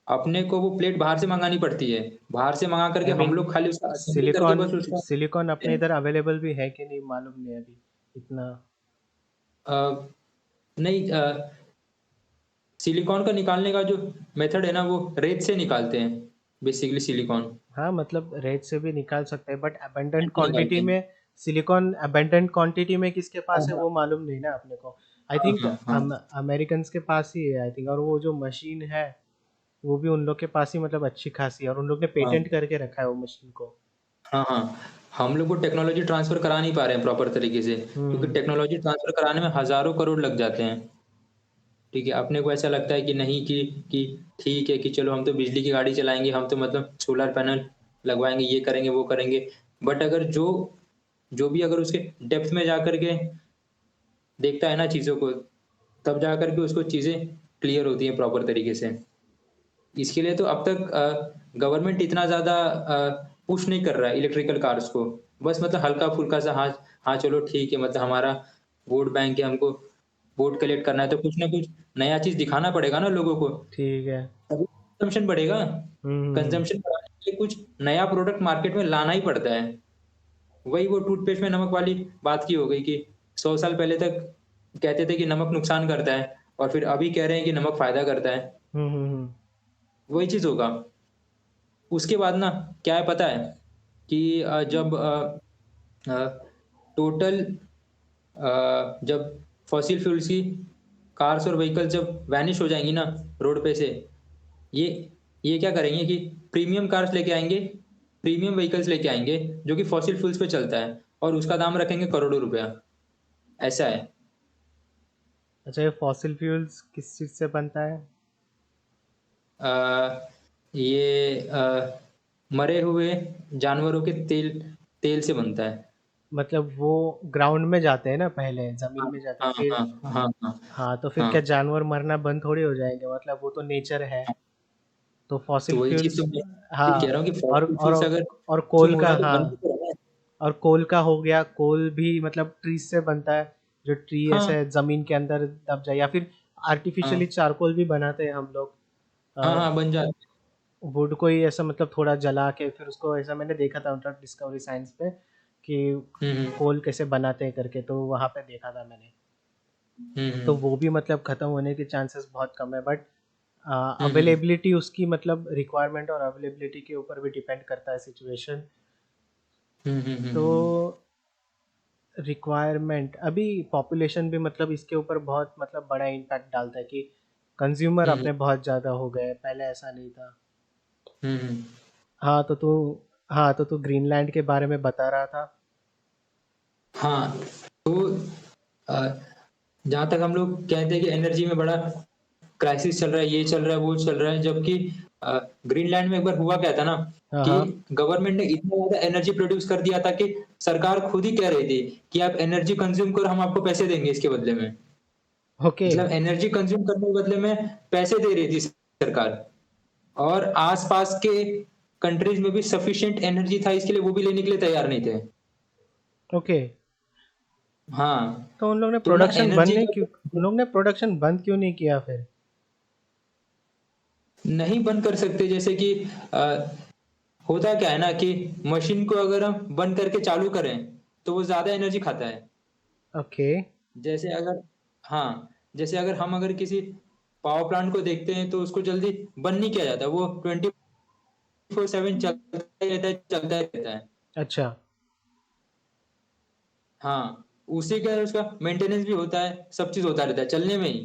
अपने को वो प्लेट बाहर से मंगानी पड़ती है, बाहर से मंगा करके आई हम मीन लोग खाली उसका असेंबली करके सिलिकॉन बस उसका सिलिकॉन अपने इधर अवेलेबल भी है कि नहीं मालूम नहीं अभी इतना। नहीं, सिलिकॉन का निकालने का जो मेथड है ना वो रेत से निकालते हैं, बेसिकली सिलिकॉन हाँ मतलब रेत से भी निकाल सकते हैं, बट अबेंडेंट निकालते क्वांटिटी हैं। में सिलिकॉन अबेंडेंट क्वांटिटी में किसके हाँ पास है हाँ वो मालूम नहीं ना अपने को। आई हाँ थिंक हाँ हाँ अमेरिकन के पास ही है आई थिंक, और वो जो मशीन है वो भी उन लोग के पास ही मतलब अच्छी खासी है, और उन लोग ने हाँ पेटेंट करके रखा है वो मशीन को। हाँ हाँ। हम लोग वो टेक्नोलॉजी ट्रांसफर करा नहीं पा रहे हैं प्रॉपर तरीके से, क्योंकि हम्म। टेक्नोलॉजी ट्रांसफर कराने में हजारों करोड़ लग जाते हैं। ठीक है, अपने को ऐसा लगता है कि नहीं कि ठीक है कि चलो हम तो बिजली की गाड़ी चलाएंगे, हम तो मतलब सोलर पैनल लगवाएंगे, ये करेंगे वो करेंगे। बट अगर जो जो भी अगर उसके डेप्थ में जा करके देखता है ना चीज़ों को, तब जा करके उसको चीज़ें क्लियर होती हैं प्रॉपर तरीके से। इसके लिए तो अब तक गवर्नमेंट इतना ज़्यादा पुश नहीं कर रहा है इलेक्ट्रिकल कार्स को। बस मतलब हल्का-फुल्का सा हाँ, हाँ चलो ठीक है, मतलब हमारा वोट बैंक है, हमको वोट कलेक्ट करना है तो कुछ ना कुछ नया चीज़ दिखाना पड़ेगा ना लोगों को, ठीक है। तभी कंज़म्पशन बढ़ेगा। हम्म। कंज़म्पशन बढ़ाने के लिए कुछ नया प्रोडक्ट मार्केट में लाना ही पड़ता है। वही वो टूथपेस्ट में नमक वाली बात की हो गई कि 100 साल पहले तक कहते थे कि नमक नुकसान करता है और फिर अभी कह रहे हैं कि नमक फ़ायदा करता है। हम्म। वही चीज़ होगा। उसके बाद ना क्या है पता है कि जब टोटल जब फॉसिल फ्यूल्स की कार्स और व्हीकल जब वैनिश हो जाएंगी ना रोड पे से, ये ये क्या करेंगे कि प्रीमियम कार्स लेके आएंगे, प्रीमियम व्हीकल्स लेके आएंगे जो कि फॉसिल फ्यूल्स पे चलता है और उसका दाम रखेंगे करोड़ों रुपया। ऐसा है। अच्छा, ये फॉसिल फ्यूल्स किस चीज़ से बनता है? ये मरे हुए जानवरों के तेल तेल से बनता है। मतलब वो ग्राउंड में जाते हैं ना, पहले ज़मीन हाँ में जाते हैं हाँ फिर। हाँ हाँ हाँ हाँ, तो फिर क्या हाँ जानवर मरना बंद थोड़ी हो जाएँगे? मतलब वो तो नेचर है। हाँ। तो तो फॉसिल वही चीज़ फ्यूल्स। तो मैं भी कह हाँ। रहा हूँ कि और फॉसिल और फ्यूल्स अगर और खत्म कोल हो रहा का, है तो बंद हाँ। भी तो रहा है। और कोल का हो गया, कोल भी मतलब ट्रीज़ से बनता है। जो ट्री हाँ ऐसे ज़मीन के अंदर दब जाए, या फिर आर्टिफ़िशियली हाँ चारकोल भी बनाते हैं हम लोग। हाँ हाँ बन जाता है। वुड को ही ऐसा मतलब थोड़ा जला के फिर उसको, ऐसा मैंने देखा था मतलब डिस्कवरी साइंस पे कि हम्म कोल कैसे बनाते हैं करके, तो वहाँ पे देखा था मैंने। तो हम्म वो भी मतलब ख़त्म होने के चांसेस बहुत कम है, बट हम्म अवेलेबिलिटी उसकी मतलब रिक्वायरमेंट और अवेलेबिलिटी के ऊपर भी डिपेंड करता है सिचुएशन। तो हम्म। रिक्वायरमेंट अभी पॉपुलेशन भी मतलब इसके ऊपर बहुत मतलब बड़ा इम्पैक्ट डालता है कि कंज्यूमर हम्म अपने बहुत ज़्यादा हो गए, पहले ऐसा नहीं था। हम्म। हाँ तो तू हाँ तो तू ग्रीनलैंड के बारे में बता रहा था। हाँ, तो अ, जहाँ तक हम लोग कहते हैं कि एनर्जी में बड़ा क्राइसिस चल रहा है, ये चल रहा है, वो चल रहा है, जबकि ग्रीनलैंड में एक बार हुआ क्या था ना हाँ कि हाँ। गवर्नमेंट ने इतना ज़्यादा एनर्जी प्रोड्यूस कर दिया था कि सरकार खुद ही कह रही थी कि आप एनर्जी कंज़्यूम करो, हम आपको पैसे देंगे इसके बदले में। ओके। मतलब एनर्जी कंज़्यूम करने के बदले में पैसे दे रही थी सरकार, और आस-पास के कंट्रीज़ में भी सफिशिएंट एनर्जी था इसके लिए वो भी लेने के लिए तैयार नहीं थे। ओके। हाँ, तो तो ना एनर्जी का उन लोग ने प्रोडक्शन बंद क्यों नहीं किया फिर? नहीं बंद कर सकते, जैसे कि अ, होता क्या है ना कि मशीन को अगर हम बंद करके चालू करें तो वो ज़्यादा एनर्जी खाता है। ओके। जैसे अगर हाँ, जैसे अगर किसी पावर प्लांट को देखते हैं तो उसको जल्दी बंद नहीं किया जाता, वो 24/7 चलता ही रहता है, चलता ही रहता है। अच्छा। हाँ, उसी के उसका मेंटेनेंस भी होता है, सब चीज़ होता रहता है, चलने में ही,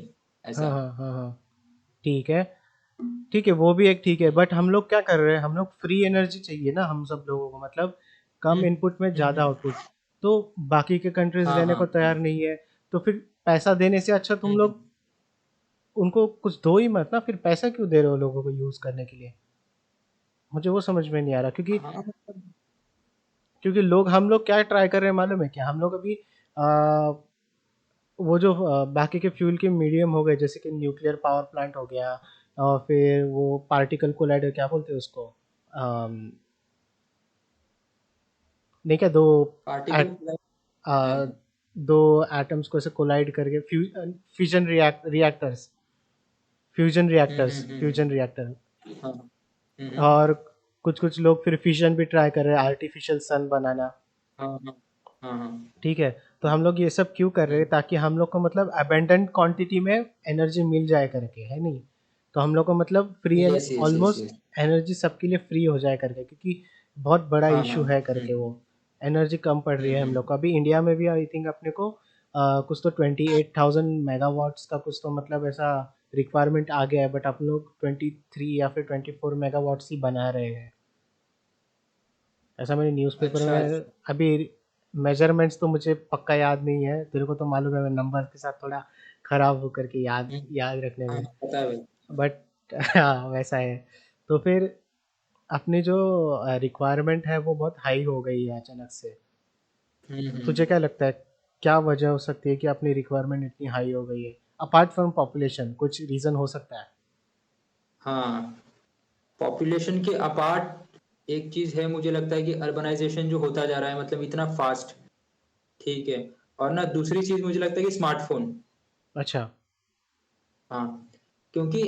हाँ ऐसा। हाँ हाँ हाँ। ठीक है। ठीक है, वो भी एक ठीक है, बट हम लोग क्या कर रहे हैं, हम लोग फ्री एनर्जी चाहिए ना हम सब लोगों को, मतलब हुँ, कम इनपुट में ज़्यादा हुँ। आउटपुट। तो बाकी के कंट्रीज हाँ, देने हाँ, को हाँ। तैयार नहीं है। तो फिर पैसा देने से अच्छा हुँ, तुम हुँ। लोग उनको कुछ दो ही मत ना, फिर पैसा क्यों दे रहे हो लोगों को यूज़ करने के लिए? मुझे वो समझ में नहीं आ रहा, क्योंकि हाँ, मतलब हम लोग क्या ट्राई कर रहे हैं मालूम है क्या? हम लोग अभी आ, वो जो बाकी के फ्यूल के मीडियम हो गए, जैसे कि न्यूक्लियर पावर प्लांट हो गया, और फिर वो पार्टिकल कोलाइडर क्या बोलते हैं उसको, नहीं क्या, पार्टिकल एट, आ, दो एटम्स को ऐसे कोलाइड करके फ्यूजन रिएक्टर्स, हुँ, हुँ, हुँ, हुँ। फ्यूजन रिएक्टर हाँ। हम्म। और कुछ कुछ लोग फिर फिशन भी ट्राई कर रहे हैं, आर्टिफिशियल सन बनाना। हाँ हाँ हाँ हाँ। ठीक है, तो हम लोग ये सब क्यों कर रहे हैं? हम्म। ताकि हम लोग को मतलब अबेंडेंट क्वांटिटी में एनर्जी मिल जाए करके, है नहीं? तो हम लोग को मतलब free and yes yes yes almost yes. Energy सबके लिए फ्री हो जाए करके, क्योंकि बहुत बड़ा हाँ हाँ। इशू है करके वो एनर्जी कम पड़ रही है हम लोग को। अभी इंडिया में भी आई थिंक अपने को कुछ तो 28,000 मेगावाट्स का कुछ तो मतलब ऐसा रिक्वायरमेंट आ गया है, बट आप लोग 23 या फिर 24 मेगावाट्स ही बना रहे हैं, ऐसा मैंने न्यूज़पेपर अच्छा में अच्छा। अभी। मेजरमेंट्स तो मुझे पक्का याद नहीं है, तेरे को तो मालूम है मैं नंबर के साथ थोड़ा खराब होकर के याद हम्म। याद रखने हाँ में। हाँ, पता है भाई। बट हाँ वैसा है। तो फिर अपनी जो रिक्वायरमेंट है वो बहुत हाई हो गई है अचानक से। तुझे हम्म। क्या लगता है, क्या वजह हो सकती है कि अपनी रिक्वायरमेंट इतनी हाई हो गई है? अपार्ट फ्रॉम पॉपुलेशन कुछ रीज़न हो सकता है? हाँ, पॉपुलेशन के अपार्ट एक चीज है, मुझे लगता है कि अर्बनाइजेशन जो होता जा रहा है मतलब इतना फास्ट। ठीक है। और ना दूसरी चीज मुझे लगता है कि स्मार्टफोन। अच्छा। हाँ, क्योंकि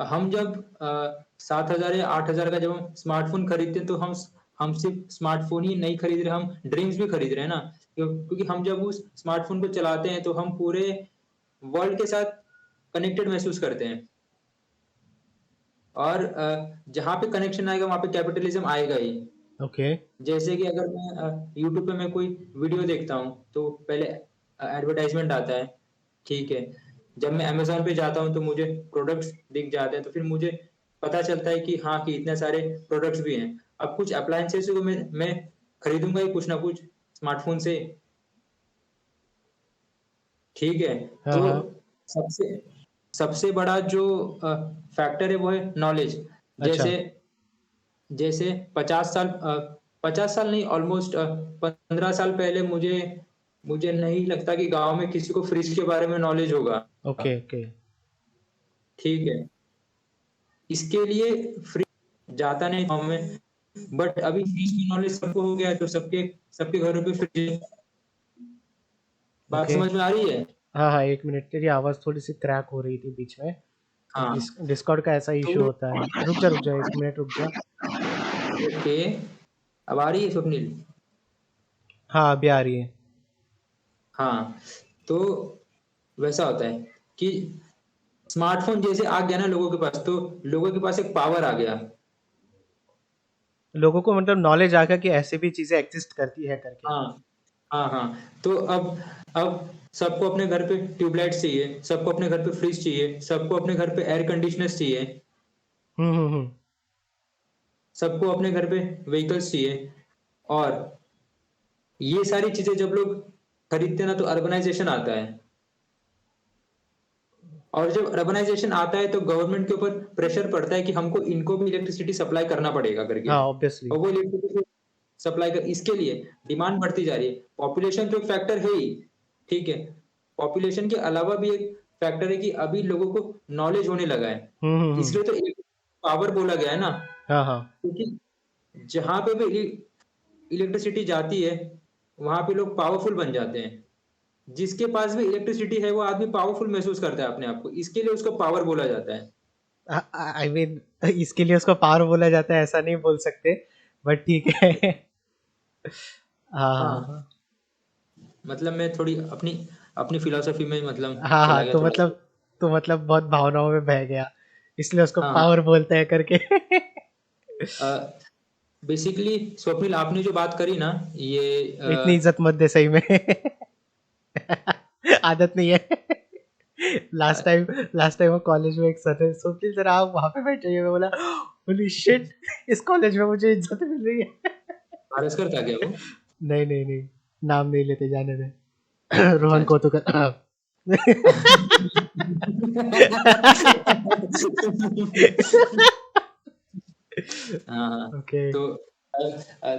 हम जब 7,000 या 8,000 का जब हम स्मार्टफोन खरीदते हैं तो हम सिर्फ स्मार्टफोन ही नहीं खरीद रहे, हम ड्रीम्स भी खरीद रहे हैं ना। क्योंकि हम जब उस स्मार्टफोन को चलाते हैं तो हम पूरे वर्ल्ड के साथ कनेक्टेड महसूस करते हैं। और जहाँ पे कनेक्शन आएगा वहाँ पे कैपिटलिज्म आएगा ही। ओके। जैसे कि अगर मैं यूट्यूब पे मैं कोई वीडियो देखता हूँ तो पहले एडवर्टाइजमेंट आता है। ठीक है। जब मैं अमेज़न पे जाता हूँ तो मुझे प्रोडक्ट्स दिख जाते हैं, तो फिर मुझे पता चलता है कि हाँ, कि इतने सारे प्रोडक्ट्स भी हैं। अब कुछ अप्लायंसेस को मैं खरीदूँगा ही कुछ ना कुछ स्मार्टफ़ोन से। ठीक है। हाँ तो हाँ। सबसे सबसे बड़ा जो फैक्टर है वो है नॉलेज। अच्छा। जैसे जैसे 50 साल नहीं, ऑलमोस्ट 15 साल पहले मुझे मुझे नहीं लगता कि गांव में किसी को फ्रिज के बारे में नॉलेज होगा। Okay okay. ठीक है। इसके लिए फ्रिज जाता नहीं गांव में, बट अभी फ्रिज की नॉलेज सबको हो गया है तो सबके सबके घरों पे फ्रिज है। बात ओके। समझ में आ रही है? हाँ हाँ, एक मिनट, तेरी आवाज़ थोड़ी सी क्रैक हो रही थी बीच में। हाँ। डिस्कॉर्ड का ऐसा तो इशू होता है। रुक जा, एक मिनट रुक जा। ओके, अब आ रही है स्वप्निल? हाँ अभी आ रही है। हाँ, तो वैसा होता है कि स्मार्टफोन जैसे आ गया ना लोगों के पास, तो लोगों के पास एक पावर आ गया। लोगों को मतलब नॉलेज आ गया कि ऐसी भी चीज़ें एग्जिस्ट करती है करके। हाँ हाँ हाँ। तो अब सबको अपने घर पे ट्यूबलाइट चाहिए, सबको अपने घर पे फ्रिज चाहिए, सबको अपने घर पे एयर कंडीशनर्स चाहिए, हम्म। सबको अपने घर पे व्हीकल्स चाहिए। और ये सारी चीजें जब लोग खरीदते हैं ना तो अर्बनाइजेशन आता है। और जब अर्बनाइजेशन आता है तो गवर्नमेंट के ऊपर प्रेशर पड़ता है कि हमको इनको भी इलेक्ट्रिसिटी सप्लाई करना पड़ेगा करके। हाँ ऑब्वियसली। और वो इलेक्ट्रिसिटी सप्लाई कर, इसके लिए डिमांड बढ़ती जा रही है। पॉपुलेशन तो एक फैक्टर है ही। ठीक है। पॉपुलेशन के अलावा भी एक फैक्टर है कि अभी लोगों को नॉलेज होने लगा है। हम्म। इसलिए तो एक पावर बोला गया है ना। हाँ हाँ। क्योंकि जहां पे भी इलेक्ट्रिसिटी जाती है वहां पे लोग पावरफुल बन जाते हैं। जिसके पास भी इलेक्ट्रिसिटी है वो आदमी पावरफुल महसूस करता है अपने आप को, इसके लिए उसको पावर बोला जाता है। आई मीन इसके लिए उसको पावर बोला जाता है ऐसा नहीं बोल सकते, बट ठीक है। हाँ हाँ हाँ, हाँ। मतलब मैं थोड़ी अपनी अपनी फिलोसफी में मतलब हाँ चला हाँ, गया तो थोड़ा सा। मतलब बहुत भावनाओं में बह गया, इसलिए उसको हाँ पावर बोलते हैं करके। बेसिकली स्वप्निल, आपने जो बात करी ना ये इतनी इज्जत मत दे सही में। आदत नहीं है। अ, लास्ट टाइम वो कॉलेज में एक सर है, सोचिए जरा आप वहां पे बैठ जाइए, मैं बोला होली शिट, इस कॉलेज में मुझे इज्जत मिल रही है। पारस था क्या वो? नहीं नहीं नहीं, नाम नहीं लेते, जाने दे। अच्छा रोहन को अच्छा। तो कर। हाँ हाँ। ओके। तो अ, अ,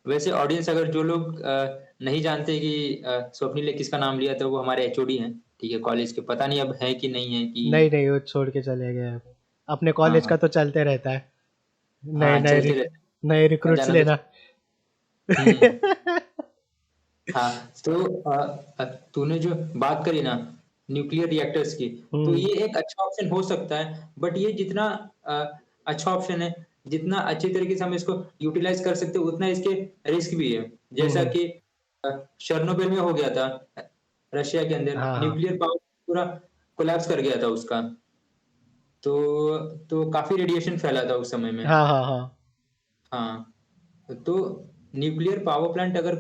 वैसे ऑडियंस अगर जो लोग नहीं जानते कि स्वप्निल ने किसका नाम लिया, तो वो हमारे एचओडी हैं। ठीक है, कॉलेज के। पता नहीं अब है कि नहीं है कि। नहीं नहीं, वो छोड़ के चले गए अब। अपने हाँ कॉलेज का हाँ तो चलते रहता है, नए हाँ, नए चलते रहते नए हैं, रिक्रूट्स जाना तो। लेना। हम्म। हाँ, तो तूने जो बात करी ना न्यूक्लियर रिएक्टर्स की, तो हम्म। ये एक अच्छा ऑप्शन हो सकता है, बट ये जितना अच्छा ऑप्शन है। जितना अच्छे तरीके से हम इसको यूटिलाइज कर सकते हैं उतना इसके रिस्क भी है। जैसा हम्म। कि शर्नोबिल में हो गया था रशिया के अंदर हाँ हाँ न्यूक्लियर पावर पूरा कोलैप्स कर गया था उसका। तो काफी रेडिएशन फैला था उस समय में। हाँ हाँ हाँ। हाँ, तो न्यूक्लियर पावर प्लांट अगर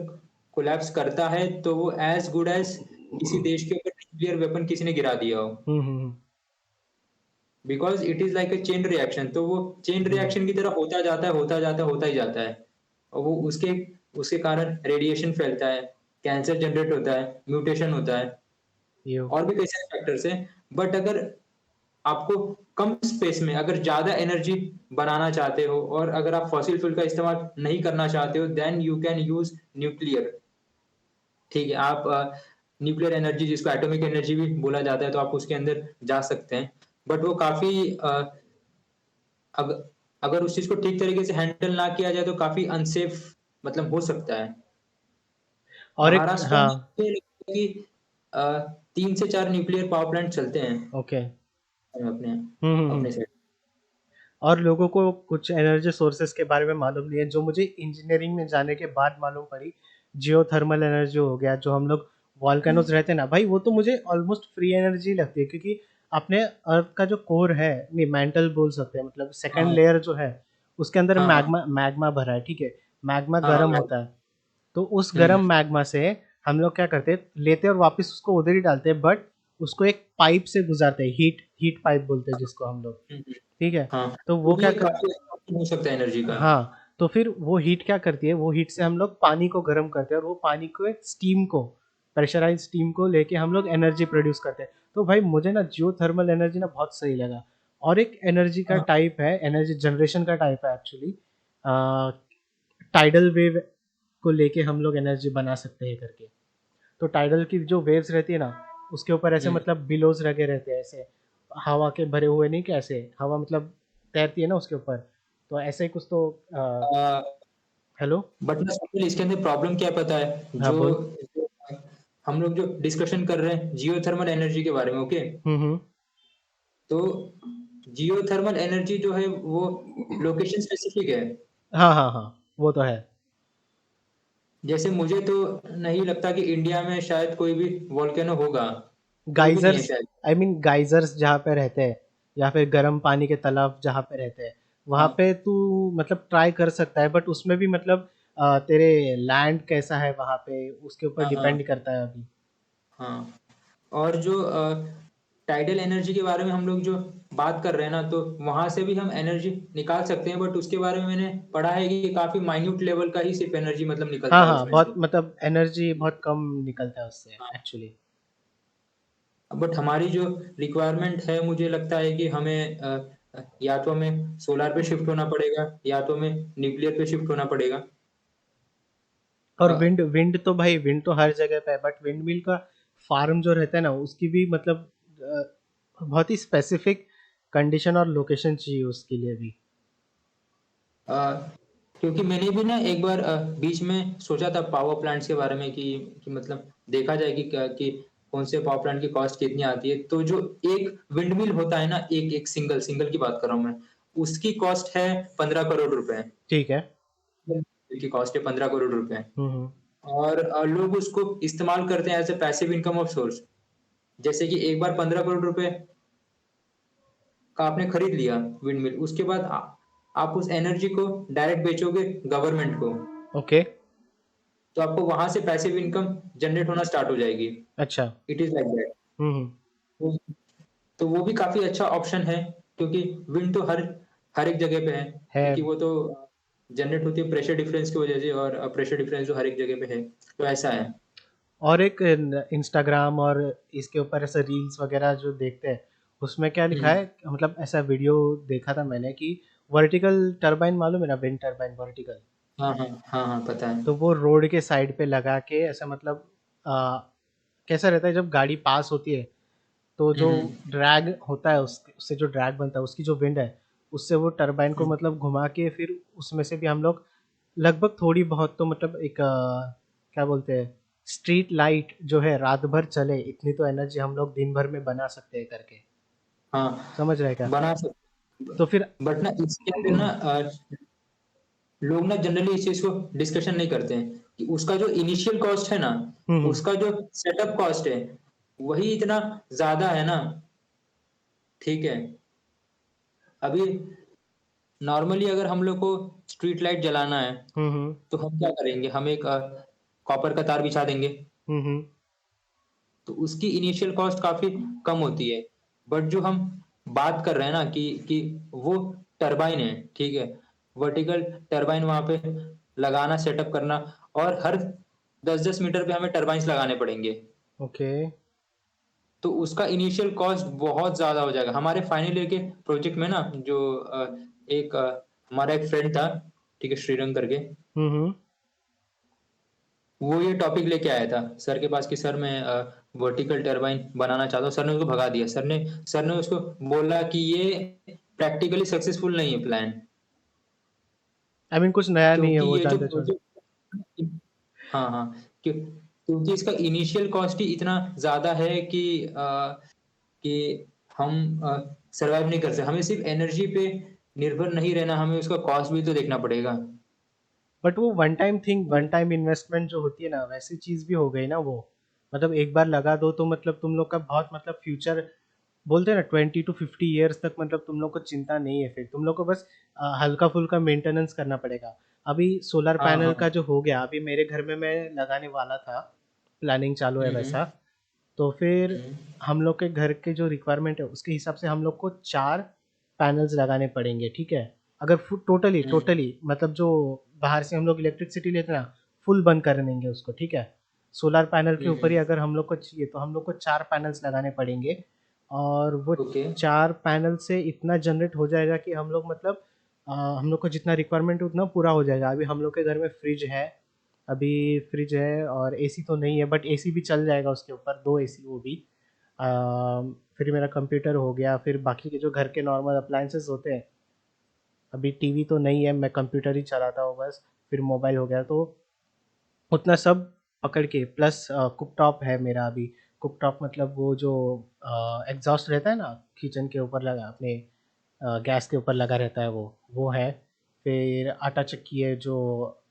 कोलैप्स करता है तो वो एज गुड एज किसी देश के ऊपर न्यूक्लियर वेपन किसी ने गिरा दिया हो। Hmm. Because it is like a chain reaction, तो वो चेन हम्म। रिएक्शन की तरह होता जाता है, होता जाता है, होता ही जाता है। और वो उसके उसके कारण रेडिएशन फैलता है, कैंसर जनरेट होता है, म्यूटेशन होता है, यो। और भी कई सारे फैक्टर्स हैं। बट अगर आपको कम स्पेस में अगर ज्यादा एनर्जी बनाना चाहते हो और अगर आप फॉसिल फ्यूल का इस्तेमाल नहीं करना चाहते हो, then you can use nuclear. ठीक है, आप न्यूक्लियर एनर्जी जिसको एटॉमिक एनर्जी भी बोला जाता है, तो आप उसके अंदर जा सकते हैं। बट वो काफी अग, अगर उस चीज को ठीक तरीके से हैंडल ना किया जाए तो काफी अनसेफ मतलब हो सकता है। और एक महाराष्ट्र में हाँ। मुझे लगता है कि अ, 3 से 4 न्यूक्लियर पावर प्लांट चलते हैं ओके। अपने हम्म। अपने साइड। और लोगों को कुछ एनर्जी सोर्सेस के बारे में मालूम नहीं है, जो मुझे इंजीनियरिंग में जाने के बाद मालूम पड़ी। जियोथर्मल एनर्जी हो गया, जो हम लोग वॉल्केनोज रहते हैं ना भाई, वो तो मुझे ऑलमोस्ट फ्री एनर्जी लगती है, क्योंकि अपने अर्थ का जो कोर है, नहीं मैंटल बोल सकते हैं, मतलब सेकंड हाँ लेयर जो है, उसके अंदर हाँ हाँ मैग्मा मैग्मा भरा है, ठीक है। मैग्मा हाँ हाँ गर्म होता है। तो उस हम्म गर्म मैग्मा से हम लोग क्या करते हैं, लेते हैं और वापस उसको उधर ही डालते हैं, बट उसको एक पाइप से गुजारते हैं, हीट हीट पाइप बोलते हैं जिसको हम लोग। हम्म, ठीक है। हाँ, तो वो वो भी क्या एक कर काफी अच्छा option हो सकता है एनर्जी का। हाँ, तो फिर वो हीट क्या करती है, वो हीट से हम लोग पानी को गर्म करते हैं, और वो पानी को एक स्टीम को, प्रेशराइज स्टीम को लेके हम लोग एनर्जी प्रोड्यूस करते हैं। तो भाई मुझे ना जियोथर्मल एनर्जी ना बहुत सही लगा। और एक एनर्जी का हाँ टाइप है, एनर्जी जनरेशन का टाइप है एक्चुअली, टाइडल वेव को लेके हम लोग एनर्जी बना सकते हैं करके। तो टाइडल की जो वेव्स रहती है ना, उसके ऊपर ऐसे हम्म मतलब बिलोज लगे रहते हैं ऐसे, हवा के भरे हुए, नहीं कैसे हवा मतलब तैरती है ना उसके ऊपर, तो ऐसे ही कुछ तो हेलो। बट ना सर, इसके अंदर प्रॉब्लम क्या पता है, हाँ जो बोल। जो हम लोग जो डिस्कशन कर रहे हैं जियोथर्मल एनर्जी के बारे में, ओके। हम्म। तो जियोथर्मल एनर्जी जो है वो लोकेशन स्पेसिफिक है। हाँ हाँ हाँ, वो तो है। जैसे मुझे तो नहीं लगता कि इंडिया में शायद कोई भी वोल्केनो होगा, कोई भी नहीं है गाइजर्स, शायद। आई मीन गाइजर्स जहाँ पे रहते हैं, या फिर गर्म पानी के तालाब जहाँ पे रहते हैं, वहाँ हाँ पे तू मतलब ट्राई कर सकता है, बट उसमें भी मतलब तेरे लैंड कैसा है वहाँ पे, उसके ऊपर हाँ हाँ डिपेंड करता है अभी। हाँ। और जो टाइडल एनर्जी के बारे में हम लोग जो बात कर रहे हैं ना, तो वहां से भी हम एनर्जी निकाल सकते हैं, बट उसके बारे में मैंने पढ़ा है कि काफी माइन्यूट लेवल का ही सिर्फ एनर्जी मतलब हाँ निकलता है हाँ, उसमें बहुत से। मतलब एनर्जी बहुत कम निकलता है उससे हाँ, एक्चुअली। बट हमारी जो रिक्वायरमेंट है, मुझे लगता है कि हमें या तो हमें सोलर पे शिफ्ट होना पड़ेगा या तो हमें न्यूक्लियर पे शिफ्ट होना पड़ेगा। और अ, विंड विंड तो भाई, विंड तो हर जगह पे है, बट विंड मिल का फार्म जो रहता है ना, उसकी भी मतलब बहुत ही स्पेसिफिक कंडीशन और लोकेशन चाहिए उसके लिए भी। अ, क्योंकि मैंने भी ना एक बार बीच में सोचा था पावर प्लांट्स के बारे में कि मतलब देखा जाए कि क्या कि कौन से पावर प्लांट की कॉस्ट कितनी आती है। तो जो एक विंड मिल होता है ना, एक एक सिंगल सिंगल की बात कर रहा हूँ मैं, उसकी कॉस्ट है 15 करोड़ रुपए। ठीक है। की कॉस्ट है 15 करोड़ रुपए। हम्म। और लोग उसको इस्तेमाल करते हैं as a passive income of source. जैसे कि एक बार 15 करोड़ रुपए का आपने खरीद लिया विंड मिल, उसके बाद आप उस एनर्जी को डायरेक्ट बेचोगे गवर्नमेंट को, ओके। तो आपको वहां से पैसिव इनकम जनरेट होना स्टार्ट हो जाएगी। अच्छा। It is like that. Hmm. तो वो भी काफी अच्छा ऑप्शन है, क्योंकि विंड तो हर हर एक जगह पे है, है। क्योंकि वो तो जनरेट होती है प्रेशर डिफरेंस की वजह से, और प्रेशर डिफरेंस जो हर एक जगह पे है, तो ऐसा है। और एक इंस्टाग्राम और इसके ऊपर ऐसे रील्स वगैरह जो देखते हैं, उसमें क्या लिखा हम्म है, मतलब ऐसा वीडियो देखा था मैंने कि वर्टिकल टरबाइन, मालूम है ना, विंड टरबाइन वर्टिकल। हाँ हाँ हाँ हाँ, पता है। तो वो रोड के साइड पे लगा के ऐसा मतलब कैसा रहता है, जब गाड़ी पास होती है, तो जो हम्म ड्रैग होता है उससे जो ड्रैग बनता है, उसकी जो विंड है, उससे वो टरबाइन को हम्म मतलब घुमा के फिर उसमें से भी हम लोग लगभग थोड़ी बहुत तो मतलब एक क्या बोलते हैं, स्ट्रीट लाइट जो है रात भर चले, इतनी तो एनर्जी हम लोग दिन भर में बना सकते हैं करके। हाँ, समझ रहे क्या। बना सकते। तो फिर बट ना इसके अंदर ना लोग ना जनरली इस चीज को डिस्कशन नहीं करते हैं कि उसका जो इनिशियल कॉस्ट है ना, हम्म। उसका जो सेटअप कॉस्ट है वही इतना ज्यादा है ना। ठीक है, अभी नॉर्मली अगर हम लोग को स्ट्रीट लाइट जलाना है हम्म। तो हम क्या करेंगे, हम एक कॉपर का तार बिछा देंगे, हम्म। तो उसकी इनिशियल कॉस्ट काफी कम होती है। बट जो हम बात कर रहे हैं ना कि वो टरबाइन है, ठीक है, वर्टिकल टरबाइन वहां पे लगाना, सेटअप करना, और हर 10-10 मीटर पे हमें टरबाइन्स लगाने पड़ेंगे। ओके। तो उसका इनिशियल कॉस्ट बहुत ज्यादा हो जाएगा। हमारे फाइनल ईयर के प्रोजेक्ट में ना जो एक हमारा एक फ्रेंड था, ठीक है, श्रीरंग करके, हम्म। वो ये टॉपिक लेके आया था सर के पास कि सर मैं वर्टिकल टरबाइन बनाना चाहता हूँ। सर ने उसको भगा दिया। सर ने उसको बोला कि ये प्रैक्टिकली सक्सेसफुल नहीं है प्लान, आई मीन कुछ नया नहीं है क्योंकि वो, ये जो जानते छोड़। प्रोजेक्ट, हाँ हाँ, क्योंकि इसका इनिशियल कॉस्ट ही इतना ज्यादा है कि हम सरवाइव नहीं कर सकते। हमें सिर्फ एनर्जी पे निर्भर नहीं रहना, हमें उसका कॉस्ट भी तो देखना पड़ेगा। बट वो one time thing, one time investment जो होती है ना, वैसी चीज भी हो गई ना वो। मतलब एक बार लगा दो तो मतलब तुम लोग का बहुत मतलब फ्यूचर, बोलते हैं ना 20 to 50 ईयर्स तक, मतलब तुम लोग को चिंता नहीं है। फिर तुम लोग को बस हल्का फुल्का मेंटेनेंस करना पड़ेगा। अभी सोलर हाँ पैनल का हाँ। जो हो गया, अभी मेरे घर में मैं लगाने वाला था, प्लानिंग चालू है वैसा। हम्म तो फिर हम्म हम लोग के घर के जो रिक्वायरमेंट है उसके हिसाब से हम लोग को 4 पैनल्स लगाने पड़ेंगे, ठीक है। अगर टोटली हम्म टोटली मतलब जो बाहर से हम लोग इलेक्ट्रिसिटी लेते हैं ना, फुल बंद कर देंगे उसको, ठीक है। सोलर पैनल के ऊपर ही हम्म। अगर हम लोग को चाहिए तो हम लोग को 4 पैनल्स लगाने पड़ेंगे। और वो ओके। 4 पैनल से इतना जनरेट हो जाएगा कि हम लोग मतलब हम लोग को जितना रिक्वायरमेंट है उतना पूरा हो जाएगा। अभी हम लोग के घर में फ्रिज है, अभी फ्रिज है, और एसी तो नहीं है, बट एसी भी चल जाएगा उसके ऊपर, 2 एसी वो भी। फिर मेरा कंप्यूटर हो गया, फिर बाकी के जो घर के नॉर्मल अप्लायंसेस होते हैं। अभी टीवी तो नहीं है, मैं कंप्यूटर ही चलाता हूँ बस। फिर मोबाइल हो गया, तो उतना सब पकड़ के प्लस कुकटॉप है मेरा अभी। कुकटॉप मतलब वो जो एग्जॉस्ट रहता है ना, किचन के ऊपर लगा, अपने गैस के ऊपर लगा रहता है वो है। फिर आटा चक्की है, जो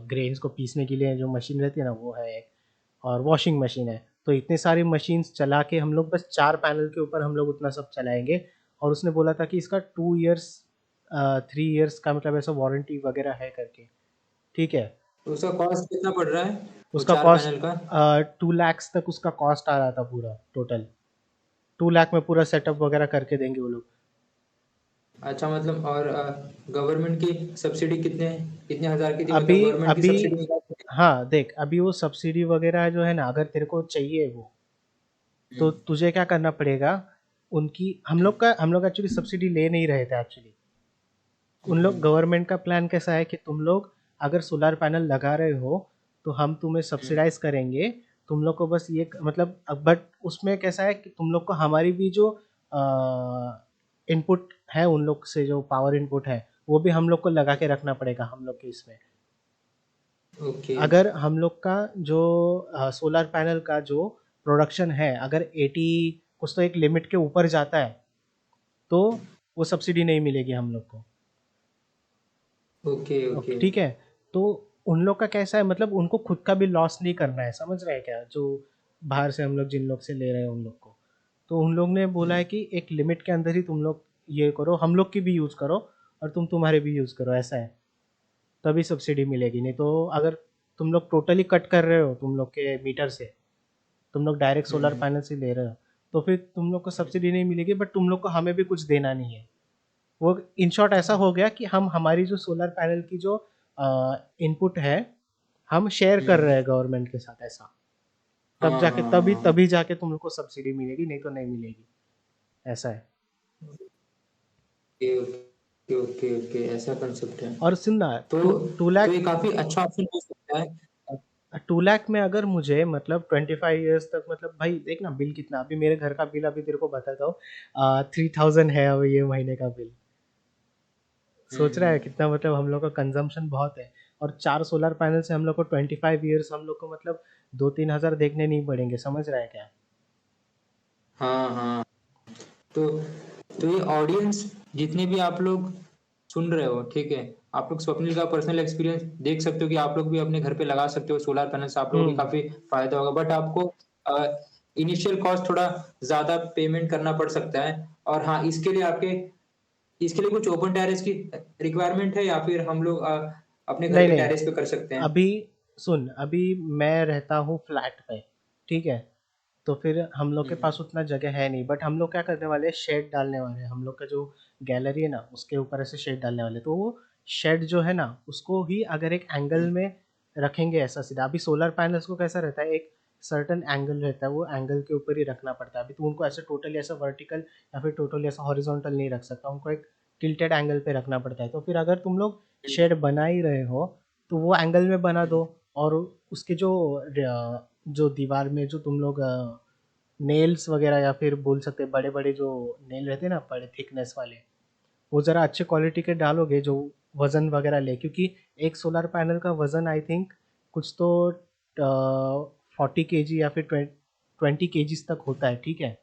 ग्रेन्स को पीसने के लिए जो मशीन रहती है ना, वो है एक। और वॉशिंग मशीन है। तो इतने सारी मशीन्स चला के हम लोग बस 4 पैनल के ऊपर हम लोग उतना सब चलाएंगे। और उसने बोला था कि इसका 2 ईयर्स 3 ईयर्स का मतलब ऐसा वारंटी वगैरह है करके, ठीक है। तो उसका कॉस्ट कितना पड़ रहा है वो उसका चार कॉस्ट पैनल का? 2 lakhs तक उसका कॉस्ट आ रहा था पूरा टोटल। 2 लाख में पूरा सेटअप वगैरह करके देंगे वो लोग। अच्छा, मतलब और गवर्नमेंट की सब्सिडी कितने कितने हजार की थी, अभी मतलब गवर्नमेंट की अभी सब्सिडी निकालती है? हाँ देख, अभी वो सब्सिडी वगैरह जो है ना, अगर तेरे को चाहिए वो, तो हम्म तुझे क्या करना पड़ेगा। उनकी हम लोग एक्चुअली सब्सिडी ले नहीं रहे थे एक्चुअली। उन लोग, हम्म गवर्नमेंट का प्लान कैसा है कि तुम लोग अगर सोलर पैनल लगा रहे हो तो हम तुम्हें हम्म सब्सिडाइज करेंगे। तुम लोग को बस ये मतलब, बट उसमें कैसा है कि तुम लोग को हमारी भी जो इनपुट है, उन लोग से जो पावर इनपुट है, वो भी हम लोग को लगा के रखना पड़ेगा हम लोग के इसमें। ओके। अगर हम लोग का जो सोलर पैनल का जो प्रोडक्शन है, अगर 80 कुछ तो एक लिमिट के ऊपर जाता है, तो वो सब्सिडी नहीं मिलेगी हम लोग को। Okay okay. ठीक है। तो उन लोग का कैसा है, मतलब उनको खुद का भी लॉस नहीं करना है, समझ रहे हैं क्या, जो बाहर से हम लोग जिन लोग से ले रहे हैं उन लोग को। तो उन लोग ने बोला है कि एक लिमिट के अंदर ही तुम लोग ये करो, हम लोग की भी यूज़ करो, और तुम तुम्हारे भी यूज़ करो, ऐसा है। तभी सब्सिडी मिलेगी, नहीं तो अगर तुम लोग टोटली कट कर रहे हो तुम लोग के मीटर से, तुम लोग डायरेक्ट सोलर हम्म पैनल से ले रहे हो, तो फिर तुम लोग को सब्सिडी नहीं मिलेगी, बट तुम लोग को हमें भी कुछ देना नहीं है। वो इन शॉर्ट ऐसा हो गया कि हम हमारी जो सोलर पैनल की जो इनपुट है, हम शेयर कर रहे हम्म। हैं गवर्नमेंट के साथ, ऐसा। तब हाँ जाके हाँ तभी हाँ। तभी जाके तुम लोग को सब्सिडी मिलेगी, नहीं तो नहीं मिलेगी, ऐसा है। ओके ओके ओके ओके, ऐसा कंसेप्ट है। और सुन ना, तो टू टू तो लाख ये काफी अच्छा ऑप्शन हो सकता है। 2 लाख में अगर मुझे मतलब 25 ईयर्स तक, मतलब भाई देख ना बिल कितना, अभी मेरे घर का बिल अभी तेरे को बताता हूँ, 3000 है अभी ये महीने का बिल। सोच रहा है हम्म। कितना, मतलब हम लोग का कंजम्पशन बहुत है। और 4 सोलर पैनल से हम लोग को 25 ईयर्स हम लोग को मतलब 2-3 हज़ार देखने नहीं पड़ेंगे, समझ रहा है क्या। हाँ हाँ। तो तो ये ऑडियंस जितने भी आप लोग सुन रहे हो, ठीक है? आप लोग स्वप्निल का पर्सनल एक्सपीरियंस देख सकते हो कि आप लोग भी अपने घर पे लगा सकते हो सोलर पैनल से आप लोगों को भी हम्म। काफ़ी फ़ायदा होगा। बट आपको इनिशियल कॉस्ट थोड़ा ज़्यादा पेमेंट करना पड़ सकता है और हाँ, इसके लिए कुछ ओपन टेरेस की रिक्वायरमेंट है या फिर हम लोग अपने घर नहीं के नहीं, टेरेस पे कर सकते हैं? अभी सुन, अभी मैं रहता हूँ फ्लैट पे, ठीक है? तो फिर हम लोग के हुँ, पास उतना जगह है नहीं, बट हम लोग क्या करने वाले हैं, शेड डालने वाले हैं। हम लोग का जो गैलरी है ना, उसके ऊपर ऐसे शेड डालने वाले हैं। तो वो शेड जो है ना, उसको ही अगर एक एंगल हुँ, में रखेंगे ऐसा सीधा, अभी सोलर पैनल्स को कैसा रहता है, एक सर्टेन एंगल रहता है, वो एंगल के ऊपर ही रखना पड़ता है। अभी तो उनको ऐसे टोटली ऐसा वर्टिकल या फिर टोटली ऐसा हॉरिजॉन्टल नहीं रख सकता, उनको एक टिल्टेड एंगल पे रखना पड़ता है। तो फिर अगर तुम लोग हुँ, शेड बना ही रहे हो, तो वो एंगल में बना हुँ, दो। और उसके जो दीवार में जो तुम लोग नेल्स वगैरह, या फिर बोल सकते हैं बड़े-बड़े जो नेल रहते हैं ना, बड़े थिकनेस वाले, वो ज़रा अच्छे क्वालिटी के डालोगे जो वज़न वगैरह ले, क्योंकि एक सोलर पैनल का वज़न आई थिंक कुछ तो 40 केजी या फिर 20 केजीज़ तक होता है, ठीक है?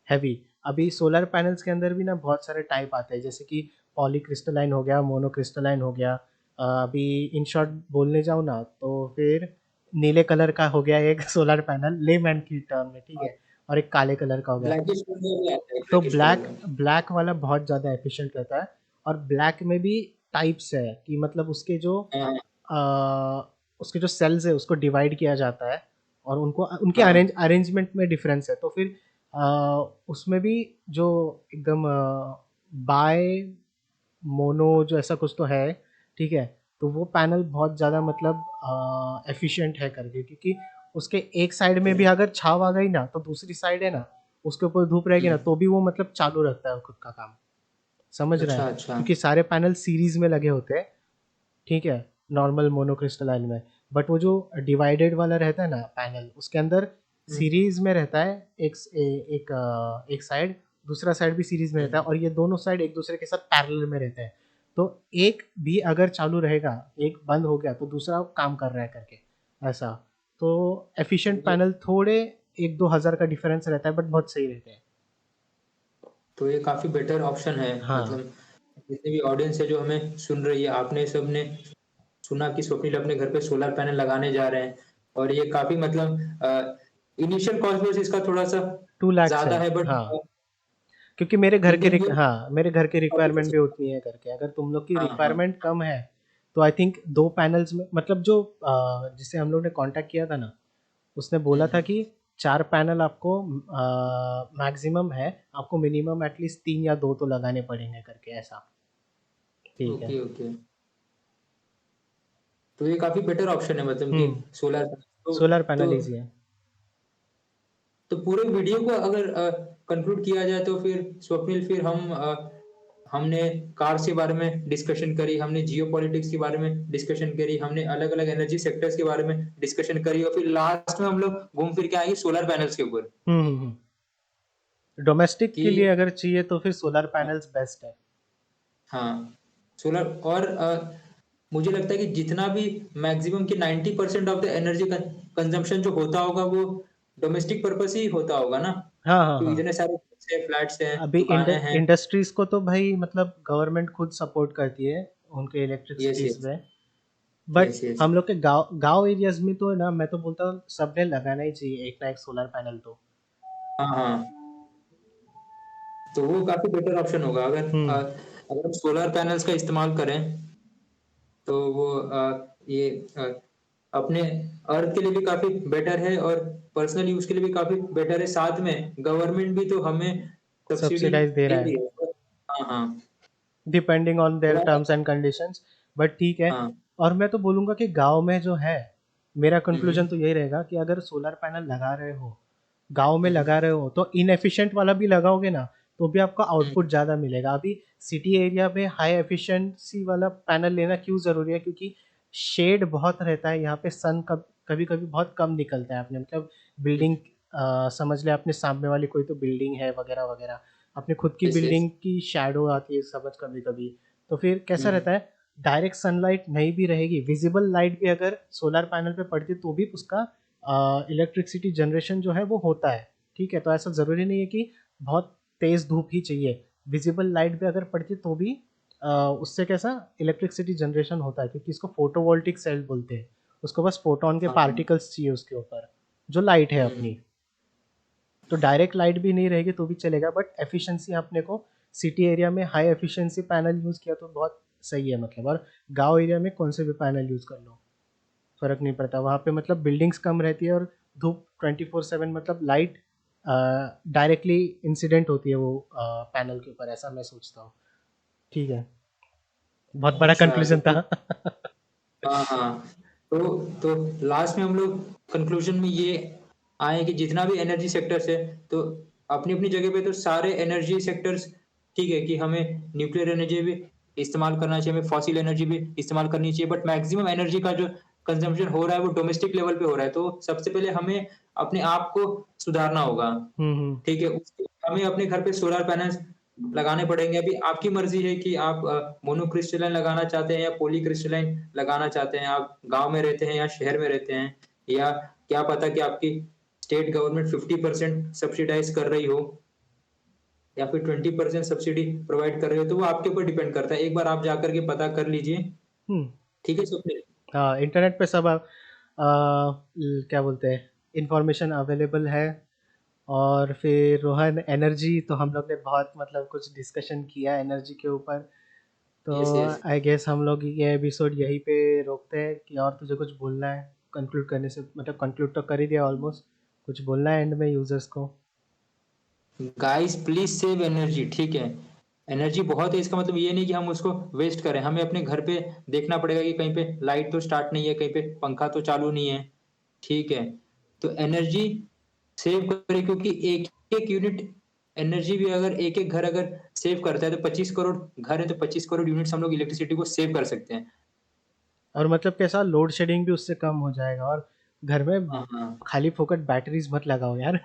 हैवी। अभी सोलर पैनल्स के अंदर भी ना बहुत सारे टाइप आते हैं, जैसे कि पॉलीक्रिस्टलाइन हो गया, मोनोक्रिस्टलाइन हो गया। अभी इन शॉर्ट बोलने जाऊँ ना, तो फिर नीले कलर का हो गया एक सोलर पैनल, लेमैन की टर्म में, ठीक हाँ, है? और एक काले कलर का हो गया। ब्लैकिश कलर भी आता है, तो ब्लैकिश कलर ब्लैक का। ब्लैक वाला बहुत ज़्यादा एफिशिएंट रहता है। और ब्लैक में भी टाइप्स है कि मतलब हाँ, उसके जो सेल्स है उसको डिवाइड किया जाता है, और उनको उनके हाँ, अरेंजमेंट में डिफरेंस है। तो फिर उसमें भी जो एकदम बाय मोनो जो ऐसा कुछ तो है, ठीक है? तो वो पैनल बहुत ज़्यादा मतलब एफिशिएंट है करके, क्योंकि उसके एक साइड में ओके। भी अगर छाँव आ गई ना, तो दूसरी साइड है ना, उसके ऊपर धूप रहेगी हुँ, ना, तो भी वो मतलब चालू रखता है खुद का काम। समझ रहा है? अच्छा, अच्छा। क्योंकि सारे पैनल सीरीज़ में लगे होते हैं, ठीक है? नॉर्मल मोनोक्रिस्टलाइन में। बट वो जो डिवाइडेड वाला रहता है ना पैनल, उसके अंदर हुँ, सीरीज़ में रहता है एक साइड, दूसरा साइड भी सीरीज़ में हुँ, रहता है, और ये दोनों साइड एक दूसरे के साथ पैरेलल में रहते हैं। तो एक भी अगर चालू रहेगा, एक बंद हो गया, तो दूसरा काम कर रहा है करके, ऐसा। तो एफिशिएंट ये पैनल थोड़े 1-2 हज़ार का डिफरेंस रहता है, बट बहुत सही रहते हैं। तो ये काफ़ी बेटर ऑप्शन है हाँ। मतलब जितनी भी ऑडियंस है जो हमें सुन रही है, आपने सबने सुना कि स्वप्निल अपने घर पे सोलर पैनल लगाने जा रहे हैं और ये काफ़ी मतलब इनिशियल कॉस्ट बस इसका थोड़ा-सा 2 लाख है। ज़्यादा है बट हाँ। क्योंकि मेरे घर के इन इन हाँ, मेरे घर की काफ़ी रिक्वायरमेंट भी सस्ता उतनी है करके। अगर तुम लोग की हाँ, हाँ। रिक्वायरमेंट कम है, तो आई थिंक 2 पैनल्स में मतलब जो जिसे हम लोग ने कॉन्टैक्ट किया था ना, उसने हुँ, बोला था कि 4 पैनल आपको मैक्सिमम है, आपको मिनिमम एटलीस्ट 3 या 2 तो लगाने पड़ेंगे करके, ऐसा। ठीक है। Okay, okay. तो ये काफ़ी बेटर ऑप्शन है मतलब कि हुँ, सोलर सोलर तो पैनल ईज़ी है। तो पूरे वीडियो को अगर कंक्लूड किया जाए तो फिर स्वप्निल फिर हमने कार्स के बारे में डिस्कशन करी, हमने जियोपॉलिटिक्स के बारे में डिस्कशन करी, हमने अलग-अलग एनर्जी सेक्टर्स के बारे में डिस्कशन करी और फिर लास्ट में हम लोग घूम फिर के आए सोलर पैनल्स के ऊपर हुँ, हुँ, हुँ। डोमेस्टिक कि के लिए अगर चाहिए तो फिर सोलर हाँ, पैनल्स बेस्ट है। हाँ, सोलर और मुझे लगता है कि जितना भी मैक्सिमम कि 90% ऑफ द एनर्जी कंजम्पशन जो होता होगा वो डोमेस्टिक पर्पस ही होता होगा ना? हाँ, हाँ, तो हाँ। इतने सारे फ्लैट्स हैं, अभी दुकानें हैं। इंडस्ट्रीज़ को तो भाई मतलब गवर्नमेंट खुद सपोर्ट करती है, उनके यस, इलेक्ट्रिसिटीज़ यस। में। But yes, yes. हम लोग के गाँव गाँव एरियाज़ में तो है ना, मैं तो बोलता हूँ सबने लगाना ही चाहिए एक ना एक सोलर पैनल तो। हाँ, हाँ। तो वो काफ़ी बेटर ऑप्शन होगा हुँ, अगर हम सोलर पैनल्स का इस्तेमाल करें तो वो ये अपने अर्थ के लिए भी काफ़ी बेटर है और पर्सनल यूज़ के लिए भी काफ़ी बेटर है। साथ में गवर्नमेंट भी तो हमें सब्सिडी सब्सिडाइज़ दे रहा दे रही है, है। हाँ, हाँ। डिपेंडिंग ऑन देयर थोड़ा टर्म्स एंड कंडीशंस, बट ठीक है। हाँ। और मैं तो बोलूँगा कि गाँव में जो है, मेरा हुँ, कंक्लूजन तो हुँ। यही रहेगा कि अगर सोलर पैनल लगा रहे हो, गाँव में हुँ, लगा हुँ। रहे हो, तो इनएफिशिएंट वाला भी लगाओगे ना, तो भी आपका हुँ, आउटपुट ज़्यादा मिलेगा। अभी सिटी एरिया में हाई एफिशिएंसी वाला पैनल लेना क्यों ज़रूरी है? क्योंकि शेड बहुत रहता है यहाँ पे, सन कभी-कभी बहुत कम निकलता है। आपने मतलब हुँ। बिल्डिंग समझ लें, अपने सामने वाली कोई तो बिल्डिंग है वगैरह-वगैरह, अपनी खुद की यस, यस। बिल्डिंग की शैडो आती है समझ कभी-कभी। तो फिर कैसा हुँ। रहता है, डायरेक्ट सनलाइट नहीं भी रहेगी, विज़िबल लाइट भी अगर सोलर पैनल पे पड़ती है, तो भी उसका इलेक्ट्रिसिटी जनरेशन जो है वो होता है। ठीक है? तो ऐसा ज़रूरी नहीं है कि बहुत तेज़ धूप ही चाहिए। विजिबल लाइट भी अगर पड़ती है तो भी उससे कैसा इलेक्ट्रिसिटी जनरेशन होता है, क्योंकि इसको फोटोवोल्टिक सेल बोलते हैं। उसको बस फोटोन के हाँ। पार्टिकल्स चाहिए उसके ऊपर, जो लाइट है हम्म। अपनी। तो डायरेक्ट लाइट भी नहीं रहेगी तो भी चलेगा, बट एफिशिएंसी अपने को सिटी एरिया में हाई एफिशिएंसी पैनल यूज़ किया तो बहुत सही है मतलब। और गांव एरिया में कौन से भी पैनल यूज़ कर लो, फ़र्क नहीं पड़ता। वहाँ पे मतलब बिल्डिंग्स कम रहती है और धूप 24/7 मतलब लाइट डायरेक्टली इंसिडेंट होती है वो पैनल के ऊपर, ऐसा मैं सोचता हूँ। ठीक है, बहुत बड़ा अच्छा तो कंक्लूजन था। हाँ हाँ। तो लास्ट में हम लोग कंक्लूजन में ये आए कि जितना भी एनर्जी सेक्टर्स है, तो अपनी अपनी जगह पे तो सारे एनर्जी सेक्टर्स ठीक है कि हमें न्यूक्लियर एनर्जी भी इस्तेमाल करना चाहिए, हमें फॉसिल एनर्जी भी इस्तेमाल करनी चाहिए, बट मैक्सिमम एनर्जी का जो कंजम्पशन हो रहा है वो डोमेस्टिक लेवल पे हो रहा है। तो सबसे पहले हमें अपने आप को सुधारना होगा। हुँ, हुँ। ठीक है, उसके हमें अपने घर पे सोलर पैनल्स लगाने पड़ेंगे। अभी आपकी मर्ज़ी है कि आप मोनोक्रिस्टलाइन लगाना चाहते हैं या पॉलीक्रिस्टलाइन लगाना चाहते हैं। आप गाँव में रहते हैं या शहर में रहते हैं, या क्या पता कि आपकी स्टेट गवर्नमेंट 50% सब्सिडाइज़ कर रही हो या फिर 20% सब्सिडी प्रोवाइड कर रही हो, तो वो आपके ऊपर डिपेंड करता है। एक बार आप जाकर के पता कर लीजिए। हुँ। ठीक है स्वप्निल? हाँ, इंटरनेट पे सब क्या बोलते हैं, इंफॉर्मेशन अवेलेबल है। और फिर रोहन, एनर्जी तो हम लोग ने बहुत मतलब कुछ डिस्कशन किया एनर्जी के ऊपर। तो यस, यस। आई गेस हम लोग ये एपिसोड यहीं पे रोकते हैं, कि और तुझे कुछ बोलना है कंक्लूड करने से, मतलब कंक्लूड तो कर ही दिया ऑलमोस्ट। कुछ बोलना है एंड में यूजर्स को? गाइस प्लीज सेव एनर्जी, ठीक है? एनर्जी बहुत है, इसका मतलब ये नहीं कि हम उसको वेस्ट करें। हमें अपने घर पे देखना पड़ेगा कि कहीं पे लाइट तो स्टार्ट नहीं है, कहीं पे पंखा तो चालू नहीं है, ठीक है? तो एनर्जी सेव करें, क्योंकि एक एक यूनिट एनर्जी भी अगर एक एक घर अगर सेव करता है तो 25 करोड़ घर है, तो 25 करोड़ यूनिट्स हम लोग इलेक्ट्रिसिटी को सेव कर सकते हैं। और मतलब कैसा लोड शेडिंग भी उससे कम हो जाएगा। और घर में हाँ हाँ खाली फोकट बैटरीज मत लगाओ यार।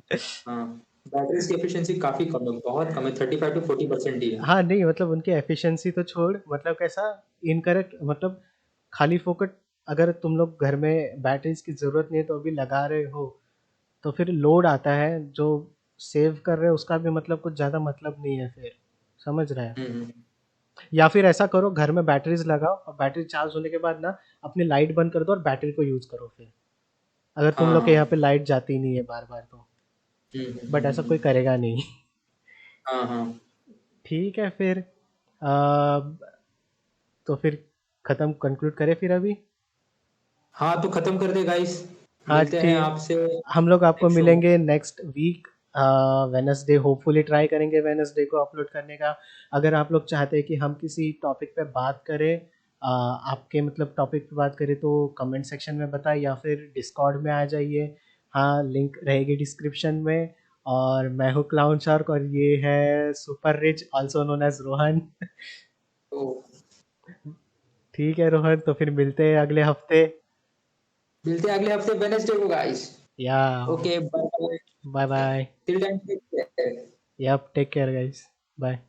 हाँ हाँ। बैटरीज की एफिशिएंसी काफी कम है, बहुत कम है, 35 to 40% ही है। हाँ नहीं, मतलब उनकी एफिशिएंसी तो छोड़, मतलब कैसा इनकरेक्ट, मतलब खाली फोकट अगर तुम लोग घर में बैटरीज की ज़रूरत नहीं है तो अभी लगा रहे हो, तो फिर लोड आता है जो सेव कर रहे हो उसका भी मतलब कुछ ज़्यादा मतलब नहीं है फिर। समझ रहे हैं? हम्म। या फिर ऐसा करो, घर में बैटरीज लगाओ और बैटरी चार्ज होने के बाद ना अपनी लाइट बंद कर दो और बैटरी को यूज़ करो फिर, अगर तुम हाँ लोग के यहाँ हाँ। पे लाइट जाती नहीं है बार बार तो। बट ऐसा कोई हम्म। करेगा नहीं। हाँ हाँ ठीक है फिर, तो फिर ख़त्म, कंक्लूड करें फिर अभी? हाँ। तो खत्म कर दे गाइस, हाँ मिलते हैं ठीक, आपसे हम लोग आपको नेक्स्ट शो में। मिलेंगे next week Wednesday, hopefully try करेंगे वेनसडे को अपलोड करने का। अगर आप लोग चाहते हैं कि हम किसी टॉपिक पे बात करें, आपके मतलब टॉपिक पे बात करें, तो कमेंट सेक्शन में बताएं या फिर डिस्कॉर्ड में आ जाइए। हाँ, लिंक रहेगी डिस्क्रिप्शन में। और मैं हूँ क्लाउन शार्क और ये है super rich, also known as Rohan. तो ठीक है रोहन, तो फिर मिलते हैं अगले हफ्ते। मिलते हैं अगले हफ्ते वेडनेसडे को guys. Yeah, okay bye bye. Bye bye. Till then take care. Yup, take care guys, bye.